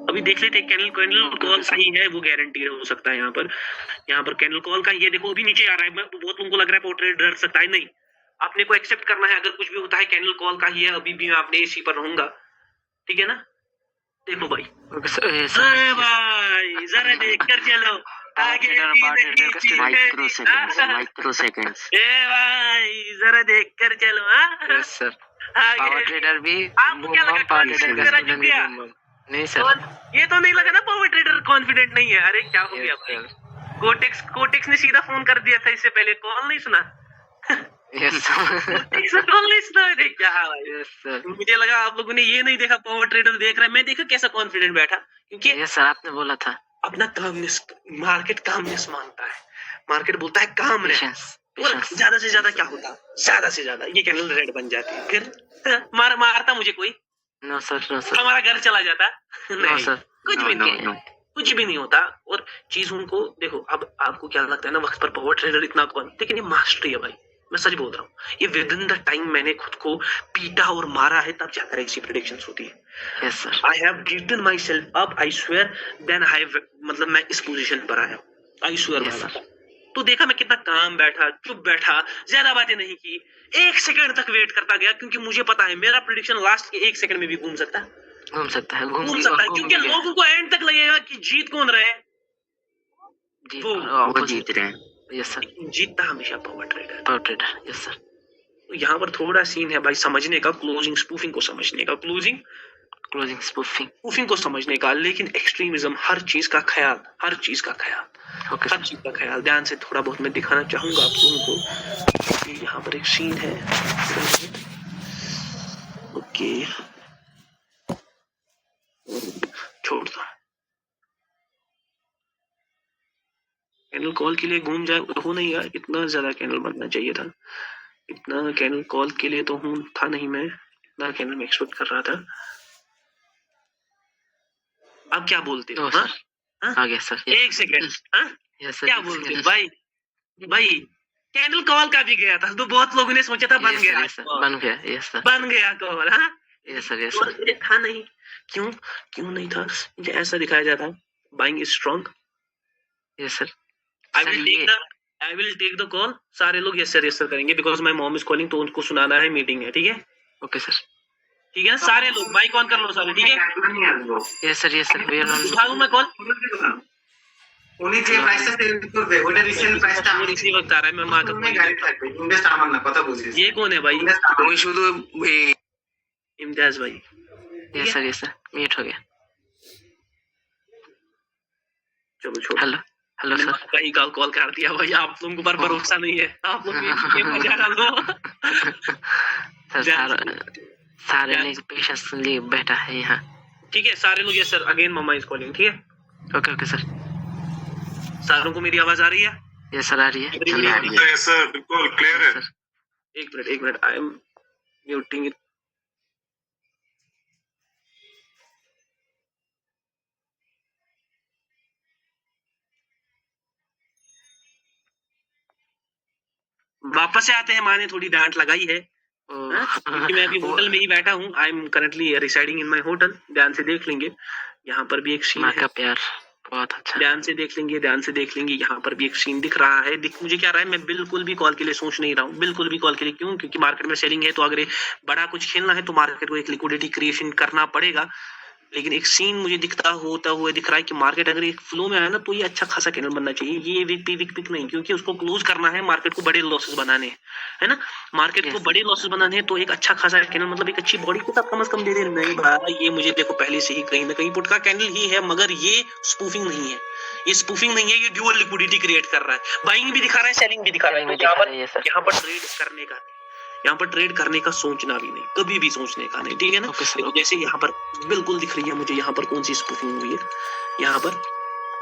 अभी देख लेते कैंडल कॉल का ही है, वो गारंटी हो सकता है। यहाँ पर कैंडल कॉल का, ये देखो अभी नीचे आ रहा है, बहुत लोगों को लग रहा है पोर्ट्रेट डर सकता है, नहीं, आपने को एक्सेप्ट करना है। अगर कुछ भी होता है कैंडल कॉल का ही है, अभी भी मैं अपने इसी पर रहूंगा। ठीक है ना, देखो भाई, ओके सर, अरे भाई जरा देख कर चलो, आगे माइक्रो सेकेंड्स। ए भाई जरा देख कर चलो। Yes sir. पावर ट्रेडर भी आपको क्या लगा पावर ट्रेडर का स्टूडेंट गया? नहीं सर, ये तो नहीं लगा ना पावर ट्रेडर कॉन्फिडेंट नहीं है। अरे क्या हो गया भाई, कोटेक्स ने सीधा फोन कर दिया था, इससे पहले कॉल नहीं सुना। यस कॉल नहीं सुना, अरे क्या भाई। यस सर, मुझे लगा आप लोगों ने ये नहीं देखा, पावर ट्रेडर देख रहा है, मैं देखा कैसा कॉन्फिडेंट बैठा, क्योंकि यस सर, आपने बोला था अपना कामनेस, मार्केट कामनेस मांगता है, मार्केट बोलता है काम रहे। और ज्यादा से ज्यादा क्या होता, ज्यादा से ज्यादा ये कैंडल रेड बन जाती है, फिर मारता मुझे कोई, नो सर, हमारा घर चला जाता। नो नहीं सर, कुछ भी नहीं, कुछ भी नहीं होता। और चीजों को देखो, अब आपको क्या लगता है ना वक्त पर पावर ट्रेडर इतना कौन, लेकिन ये मास्टरी है भाई, मैं सच बोल रहा हूँ। ये विद इन द टाइम मैंने खुद को पीटा और मारा है, तब जाकर ऐसी प्रेडिक्शंस होती है। Yes sir, I have beaten myself up, I swear, then I, मतलब मैं इस पोजीशन पर आया, आई स्वेयर। तो देखा मैं कितना काम बैठा, चुप बैठा, ज्यादा बातें नहीं की, 1 सेकंड तक वेट करता गया, क्योंकि मुझे पता है मेरा प्रेडिक्शन लास्ट के 1 सेकंड में भी घूम सकता है, क्योंकि लोगों को एंड तक लगेगा कि जीत कौन रहे, वो जीत रहे हैं। यस सर, जीतता हमेशा पावर ट्रेडर। Yes sir. तो यहाँ पर थोड़ा सीन है भाई समझने का, क्लोजिंग स्पूफिंग को समझने का, क्लोजिंग स्पूफिंग को समझने का, लेकिन एक्सट्रीमिज्म, हर चीज का ख्याल, हर चीज का ख्याल ध्यान से थोड़ा बहुत मैं दिखाना चाहूंगा आप लोगों को कि यहाँ पर एक सीन है। ओके, छोड़ दो, कैंडल कॉल के लिए घूम जाए हो नहीं यार, इतना ज्यादा कैंडल बनना चाहिए था, इतना कैंडल कॉल के लिए तो हूँ था नहीं, मैं इतना कैंडल में एक्सपेक्ट कर रहा था। अब क्या बोलते हो? आ गया सर, 1 सेकंड, क्या बोलते हो भाई कैंडल कॉल का भी गया था, तो बहुत लोगों ने सोचा था बन गया, बन गया कॉल। हाँ यस सर, था नहीं, क्यों नहीं था, मुझे ऐसा दिखाया जाता है, buying is strong. Yes sir, I will take the call, सारे लोग यस सर करेंगे, because my mom is calling, तो उनको सुनाना है, मीटिंग है। ठीक है, ओके सर, ठीक है, सारे लोग माइक ऑन कर लो सारे। ठीक है, यस सर, उठा लूं मैं कॉल, উনি যে প্রাইসটা সেল করবে ওটা রিসেল প্রাইসটা वो इसी वक्त आ रहा है, मैं माँ का তুমি গাড়ি থাকবে ইনভেস্ট আমার না কথা বুঝিস ये कौन है भाई? ওই শুধু इम्तियाज भाई। यस सर, म्यूट हो गया। चलो छोड़, हेलो सर, कहीं कॉल कर दिया भाई, आप लोगों पर भरोसा नहीं है, आप लोग ये मजा डालो। सर सारे ने पेशेंसली बैठा है यहाँ। ठीक है सारे लोग, yes sir, again mamma is calling, ठीक है। Okay okay sir. सारों को मेरी आवाज आ रही है? ये सर आ रही है। यस सर, बिल्कुल क्लियर है। सर एक minute, I am muting it. वापस से आते हैं, माँ ने थोड़ी डांट लगाई है क्योंकि मैं अभी होटल में ही बैठा हूँ। I am currently residing in my hotel. ध्यान से देख लेंगे, यहाँ पर भी एक सीन माँ है। का प्यार बहुत अच्छा। ध्यान से देख लेंगे, यहाँ पर भी एक सीन दिख रहा है। मुझे क्या रहा है, मैं बिल्कुल भी कॉल के लिए सोच नहीं रहा हूँ, बिल्कुल भी कॉल के लिए। क्यों? क्योंकि मार्केट में सेलिंग है, तो अगर बड़ा कुछ खेलना है तो मार्केट को एक लिक्विडिटी क्रिएशन करना पड़ेगा। लेकिन एक सीन मुझे होता हुआ दिख रहा है कि मार्केट अगर एक फ्लो में आया ना तो ये अच्छा खासा कैंडल बनना चाहिए। ये विक नहीं, क्योंकि उसको क्लोज करना है, मार्केट को बड़े लॉसेस बनाने है ना। मार्केट को बड़े लॉसेस बनाने हैं तो एक अच्छा खासा कैंडल, मतलब एक अच्छी बॉडी को कम से कम दे दे। नहीं भाई, ये मुझे देखो पहले से ही कहीं ना कहीं पुट का कैंडल ही है, मगर ये स्पूफिंग नहीं है, ये स्पूफिंग नहीं है, ये ड्यूअल लिक्विडिटी क्रिएट कर रहा है। बाइंग भी दिखा रहा है, सेलिंग भी दिखा रहा है। यहाँ पर ट्रेड करने का, यहाँ पर ट्रेड करने का सोचना भी नहीं, कभी भी सोचने का नहीं, ठीक है ना। जैसे यहाँ पर बिल्कुल दिख रही है मुझे, यहाँ पर कौन सी स्पूफिंग हुई है, यहाँ पर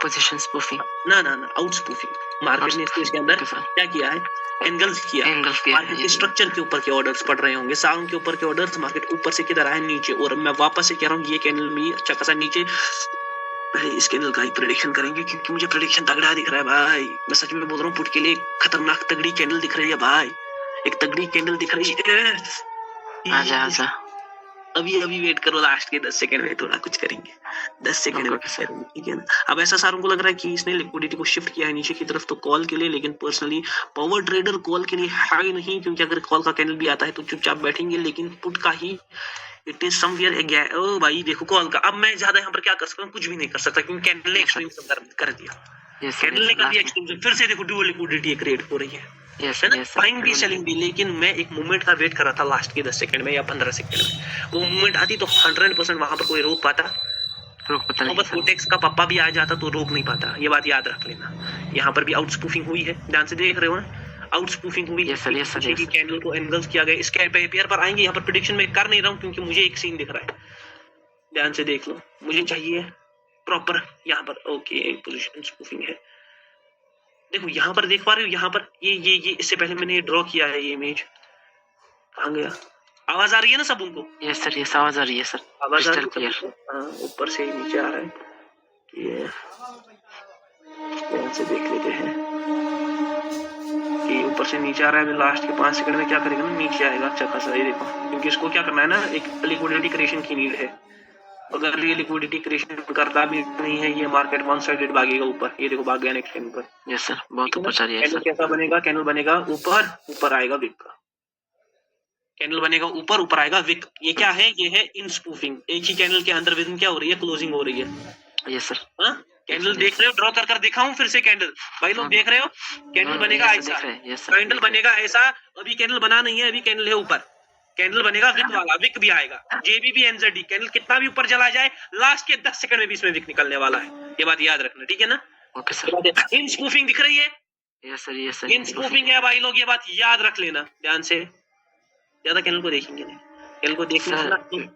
पोजीशन स्पूफिंग, ना आउट स्पूफिंग। मार्केट ने इसके अंदर क्या किया है, एंगल्स किया। मार्केट के स्ट्रक्चर के ऊपर के ऑर्डर्स पड़ रहे होंगे, साउंड के ऊपर के ऑर्डर्स, मार्केट ऊपर से किधर आए, नीचे। और मैं वापस से कह रहा हूँ, ये कैंडल में अच्छा खासा नीचे, पहले इस कैंडल का ही प्रेडिक्शन करेंगे, क्योंकि मुझे प्रेडिक्शन तगड़ा दिख रहा है भाई। मैं सच में बोल रहा हूँ, पुट के लिए खतरनाक तगड़ी कैंडल दिख रही है भाई, एक तगड़ी कैंडल दिख रही है। आजा अभी वेट करो, लास्ट के 10 सेकंड में थोड़ा कुछ करेंगे, 10 सेकंड में, ठीक है ना। अब ऐसा सारों को लग रहा है कि इसने लिक्विडिटी को शिफ्ट किया है नीचे की तरफ, तो कॉल के लिए। लेकिन पर्सनली पावर ट्रेडर कॉल के लिए है ही नहीं, क्योंकि अगर कॉल का कैंडल भी आता है तो चुपचाप बैठेंगे। लेकिन पुट का ही इट इज समवेयर। ओ भाई देखो कॉल का, अब मैं ज्यादा यहाँ पर क्या कर सकता हूँ, कुछ भी नहीं कर सकता, क्योंकि कैंडल ने एक्सट्रीम कर दिया। कैंडल ने कर दिया एक्सट्रीम, फिर से देखो ड्यूअल लिक्विडिटी क्रिएट हो रही है, है ना। बाइंग भी सेलिंग भी। लेकिन मैं एक मूवमेंट का वेट कर रहा था लास्ट के 10 सेकंड में या 15 सेकंड में। वो मूवमेंट आती तो 100% वहां पर कोई रोक पाता, कोटेक्स का पप्पा भी आ जाता तो रोक नहीं पाता, ये बात याद रख लेना। यहाँ पर भी आउट स्पूफिंग हुई है, ध्यान से देख रहे हो ना, आउट स्पूफिंग हुई है। कैंडल को एंगल्स किया गया, इसके पेयर पर आएंगे। यहाँ पर प्रेडिक्शन में कर नहीं रहा हूँ, क्योंकि मुझे एक सीन दिख रहा है, ध्यान से देख लो। मुझे चाहिए प्रॉपर यहाँ पर, ओके पोजीशन स्पूफिंग है। देखो यहाँ पर देख पा रहे हो, यहाँ पर ये इससे पहले मैंने ड्रॉ किया है, ये इमेज कहाँ गया। आवाज आ रही है ना सब उनको? यस सर, यस आवाज आ रही है सर, आवाज आ रही है। हाँ, ऊपर से नीचे आ रहा है, ये ध्यान से देख लेते हैं कि ऊपर से नीचे आ रहा है। अभी लास्ट के 5 सेकंड में क्या करेगा ना, नीचे आएगा अच्छा खासा, ये देखो। क्योंकि इसको क्या करना है ना, एक लिक्विडिटी क्रिएशन की नीड है। अगर ये लिक्विडिटी क्रिएशन करता भी नहीं है, ये मार्केट वन साइडेड भागेगा ऊपर। ये देखो भाग गया नेक्स्ट टाइम ऊपर। यस सर, बहुत ऊपर जा रही है सर। कैसा बनेगा, कैंडल बनेगा ऊपर आएगा विक का, कैंडल बनेगा ऊपर आएगा विक। ये क्या है, ये है इन स्पूफिंग। एक ही कैंडल के अंदर विद क्या हो रही है, क्लोजिंग हो रही है। यस सर, हाँ कैंडल देख रहे हो, ड्रॉ कर दिखा हूँ फिर से कैंडल, भाई लोग देख रहे हो। कैंडल बनेगा ऐसा, कैंडल बनेगा ऐसा। अभी कैंडल बना नहीं है, अभी कैंडल है ऊपर, कैंडल बनेगा विक वाला, विक भी आएगा। जेबीबी एनजेडी कैंडल कितना भी ऊपर चला जाए, लास्ट के 10 सेकंड में भी इसमें विक निकलने वाला है, ये बात याद रखना, ठीक है ना। Okay sir. इन स्पूफिंग दिख रही है, यस सर, यस सर, इन स्पूफिंग है भाई लोग, ये बात याद रख लेना ध्यान से। ज्यादा कैंडल को देखेंगे नहीं, कैंडल को देखना।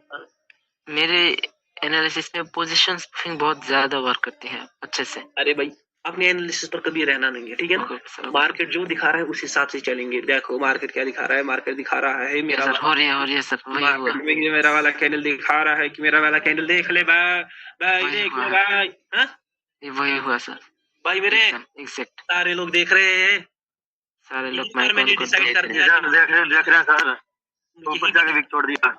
मेरे एनालिसिस में पोजीशन स्पूफिंग बहुत ज्यादा वर्क करती है अच्छे से। अरे भाई अपने एनालिसिस पर कभी रहना नहीं है, ठीक है ना। मार्केट जो दिखा रहा है उस हिसाब से चलेंगे। देखो मार्केट क्या दिखा रहा है, मार्केट दिखा रहा है मेरा हो रही है सर, वही हुआ। मेरा वाला कैंडल दिखा रहा है कि मेरा वाला कैंडल देख ले भाई, देख ले भाई। हाँ वही हुआ सर भाई, मेरे एग्जैक्ट सारे लोग देख रहे हैं, सारे लोग मैंने डिसाइड कर दिया, देख रहे हैं सर, ऊपर जाके विक तोड़ दिया।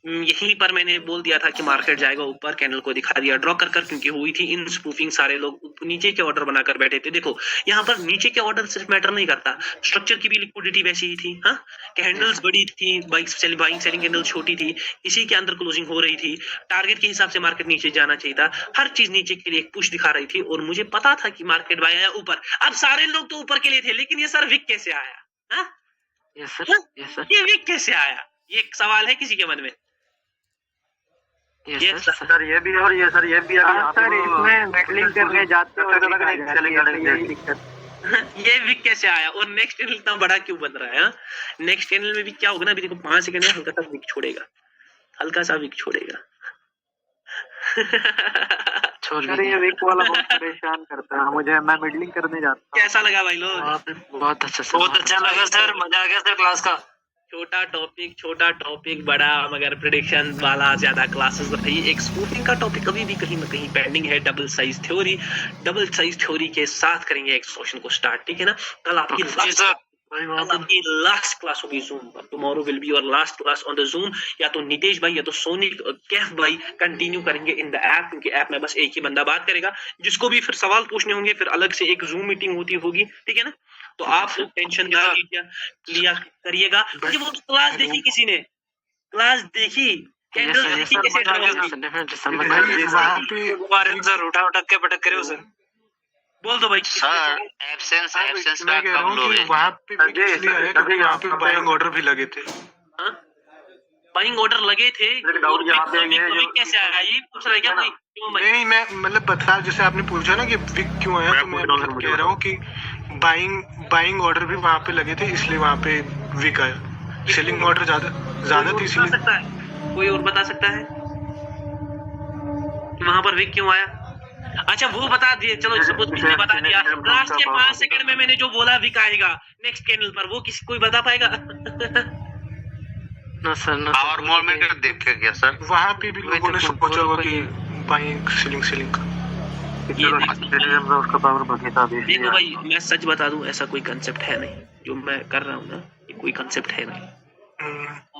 यहीं पर मैंने बोल दिया था कि मार्केट जाएगा ऊपर, कैंडल को दिखा दिया ड्रॉ कर क्योंकि हुई थी इन स्पूफिंग। सारे लोग नीचे के ऑर्डर बनाकर बैठे थे। देखो यहाँ पर नीचे के ऑर्डर सिर्फ मैटर नहीं करता, स्ट्रक्चर की भी लिक्विडिटी वैसी ही थी। हाँ कैंडल्स बड़ी थी, बाइंग सेलिंग कैंडल छोटी थी, इसी के अंदर क्लोजिंग हो रही थी। टारगेट के हिसाब से मार्केट नीचे जाना चाहिए था, हर चीज नीचे के लिए एक पुश दिखा रही थी और मुझे पता था कि मार्केट बाय आया ऊपर। अब सारे लोग तो ऊपर के लिए थे, लेकिन ये सर विक कैसे आया? हाँ यस सर, ये विक कैसे आया, ये एक सवाल है किसी के मन में। ये सर ये भी और ये सर ये भी सर इसमें सेलिंग करने जाते हो दिक्कत। ये वीक कैसे आया और नेक्स्ट कैंडल इतना बड़ा क्यों बन रहा है? नेक्स्ट कैंडल में भी क्या होगा ना, अभी देखो 5 सेकंड में हल्का सा वीक छोड़ेगा, हल्का सा वीक छोड़ेगा। छोड़ अरे ये वीक वाला बहुत परेशान करता है मुझे, मैं मिडलिंग करने जाता हूँ। कैसा लगा भाई लोग? बहुत अच्छा सर, बहुत अच्छा लगा सर, मजा आ गया सर क्लास का। छोटा टॉपिक बड़ा मगर प्रेडिक्शन वाला ज्यादा क्लासेस रही। एक स्पूफिंग का टॉपिक अभी भी कहीं ना कहीं पेंडिंग है, डबल साइज थ्योरी के साथ करेंगे एक्सटॉर्शन को स्टार्ट, ठीक है ना? कल आपकी लास्ट क्लास होगी जूम पर, tomorrow will be your last class on the zoom. या तो नितेश भाई या तो सोनी कैफ भाई कंटिन्यू करेंगे इन द ऐप, क्योंकि ऐप में बस एक ही बंदा बात करेगा। जिसको भी फिर सवाल पूछने होंगे फिर अलग से एक जूम मीटिंग होगी, ठीक है ना? तो आप लोग टेंशन ना लिया करिएगा, क्योंकि वो क्लास देखी किसी ने, क्लास देखी कैंडल देखी कैसे सर उठा के पटक करे सर। बोल दो भाई सर एब्सेंस मैं कह रहा हूँ कि वहाँ पे भी इसलिए है क्योंकि वहाँ पे बाइंग ऑर्डर भी लगे थे। बाइंग ऑर्डर लगे थे, कैसे आया ये पूछ रहा है क्या कोई? नहीं मैं मतलब बता, जैसे आपने पूछा ना कि विक क्यों आया, तो मैं मतलब कह रहा हूँ कि बाइंग ऑर्डर भी वहाँ पे लगे थे इसलिए वहाँ पे विक आया। सेलिंग ऑर्डर ज्यादा थी इसलिए। कोई और बता सकता है वहाँ पर विक क्यों आया? अच्छा वो बता दिए, चलो सपोज किसने बता दिया, लास्ट के 5 सेकंड में मैंने जो बोला विक आएगा नेक्स्ट कैंडल पर, वो किसी कोई बता पाएगा? नो सर, और मॉल में देख के गया सर, वहाँ पे भी लोगों ने सोचा होगा कि बाइंग सेलिंग का उसका पावर बकेता भी। देखो भाई मैं सच बता दूं, ऐसा कोई कंसेप्ट है नहीं जो मैं कर रहा हूँ ना, ये कोई कंसेप्ट है नहीं।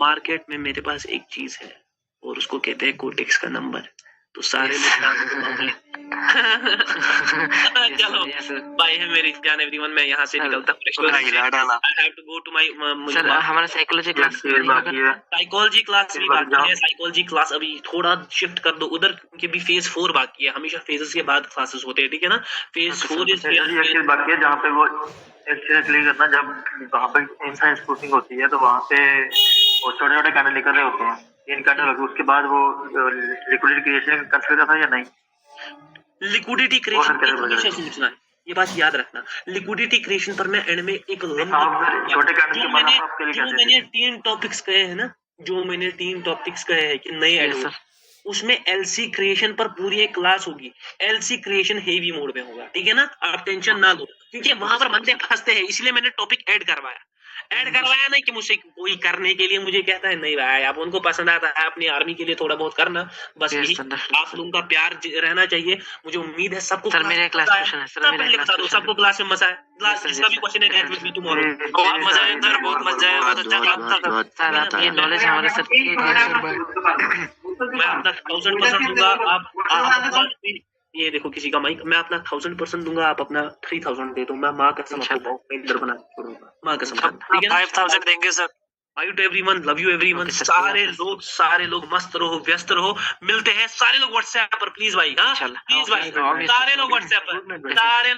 मार्केट में मेरे पास एक चीज है और उसको कहते हैं कोटेक्स का नंबर। तो सारे लोग चलो बाय है मेरी जान एवरीवन, मैं यहाँ से निकलता हूँ। सर हमारा साइकोलॉजी क्लास साइकोलॉजी क्लास भी बाकी है, साइकोलॉजी क्लास अभी थोड़ा शिफ्ट कर दो उधर, क्योंकि भी फेज 4 बाकी है। हमेशा फेजेस के बाद क्लासेस होते हैं, ठीक है ना? फेज 4 एक चीज बाकी है जहाँ पे वो एक चीज क्लियर करना, जब वहाँ पे इनसाइड स्पूफिंग होती है तो वहाँ पे वो छोटे छोटे कैंडल निकल रहे होते हैं, तीन कैंडल होगी, उसके बाद वो लिक्विडिटी क्रिएशन कंसिडर था या नहीं? लिक्विडिटी क्रिएशन सोचना है, ये बात याद रखना। लिक्विडिटी क्रिएशन पर मैं एंड में एक छोटे कैंडल के बाद आपके लिए मैंने 3 टॉपिक्स कहे हैं ना, जो मैंने 3 टॉपिक्स कहे हैं कि नए ऐड हो, उसमें एलसी क्रिएशन पर पूरी एक क्लास होगी। एलसी क्रिएशन हेवी मोड में होगा, ठीक है ना? आप टेंशन ना लो, क्योंकि वहां पर बंदे फंसते हैं, इसलिए मैंने टॉपिक ऐड करवाया नहीं कि मुझसे कोई करने के लिए मुझे कहता है नहीं भाई, आप उनको पसंद आता है अपनी आर्मी के लिए थोड़ा बहुत करना, बस यही आप लोगों का प्यार रहना चाहिए। मुझे उम्मीद है सबको सर मेरा क्लास क्वेश्चन है सर, मेरा क्लास सबको क्लास में मजा है। क्लास जिसका भी क्वेश्चन है दैट विल बी टुमारो। बहुत मजा आया सर, बहुत मजा आया, बहुत अच्छा क्लास था सर। आप ये नॉलेज हमारे सर मैं अपना 1000% दूंगा, आप ये देखो किसी का माइक, मैं अपना 1000% दूंगा, आप अपना 3000 दे दो। मैं माँ कसम आपको पेंटर बना छोड़ूंगा, माँ कसम, ठीक है ना? 5000 देंगे sir. By two everyone, love you everyone. सारे लोग मस्त रहो, व्यस्त रहो। मिलते हैं सारे लोग व्हाट्सएप पर प्लीज भाई, हाँ प्लीज भाई, सारे लोग व्हाट्सएप पर, सारे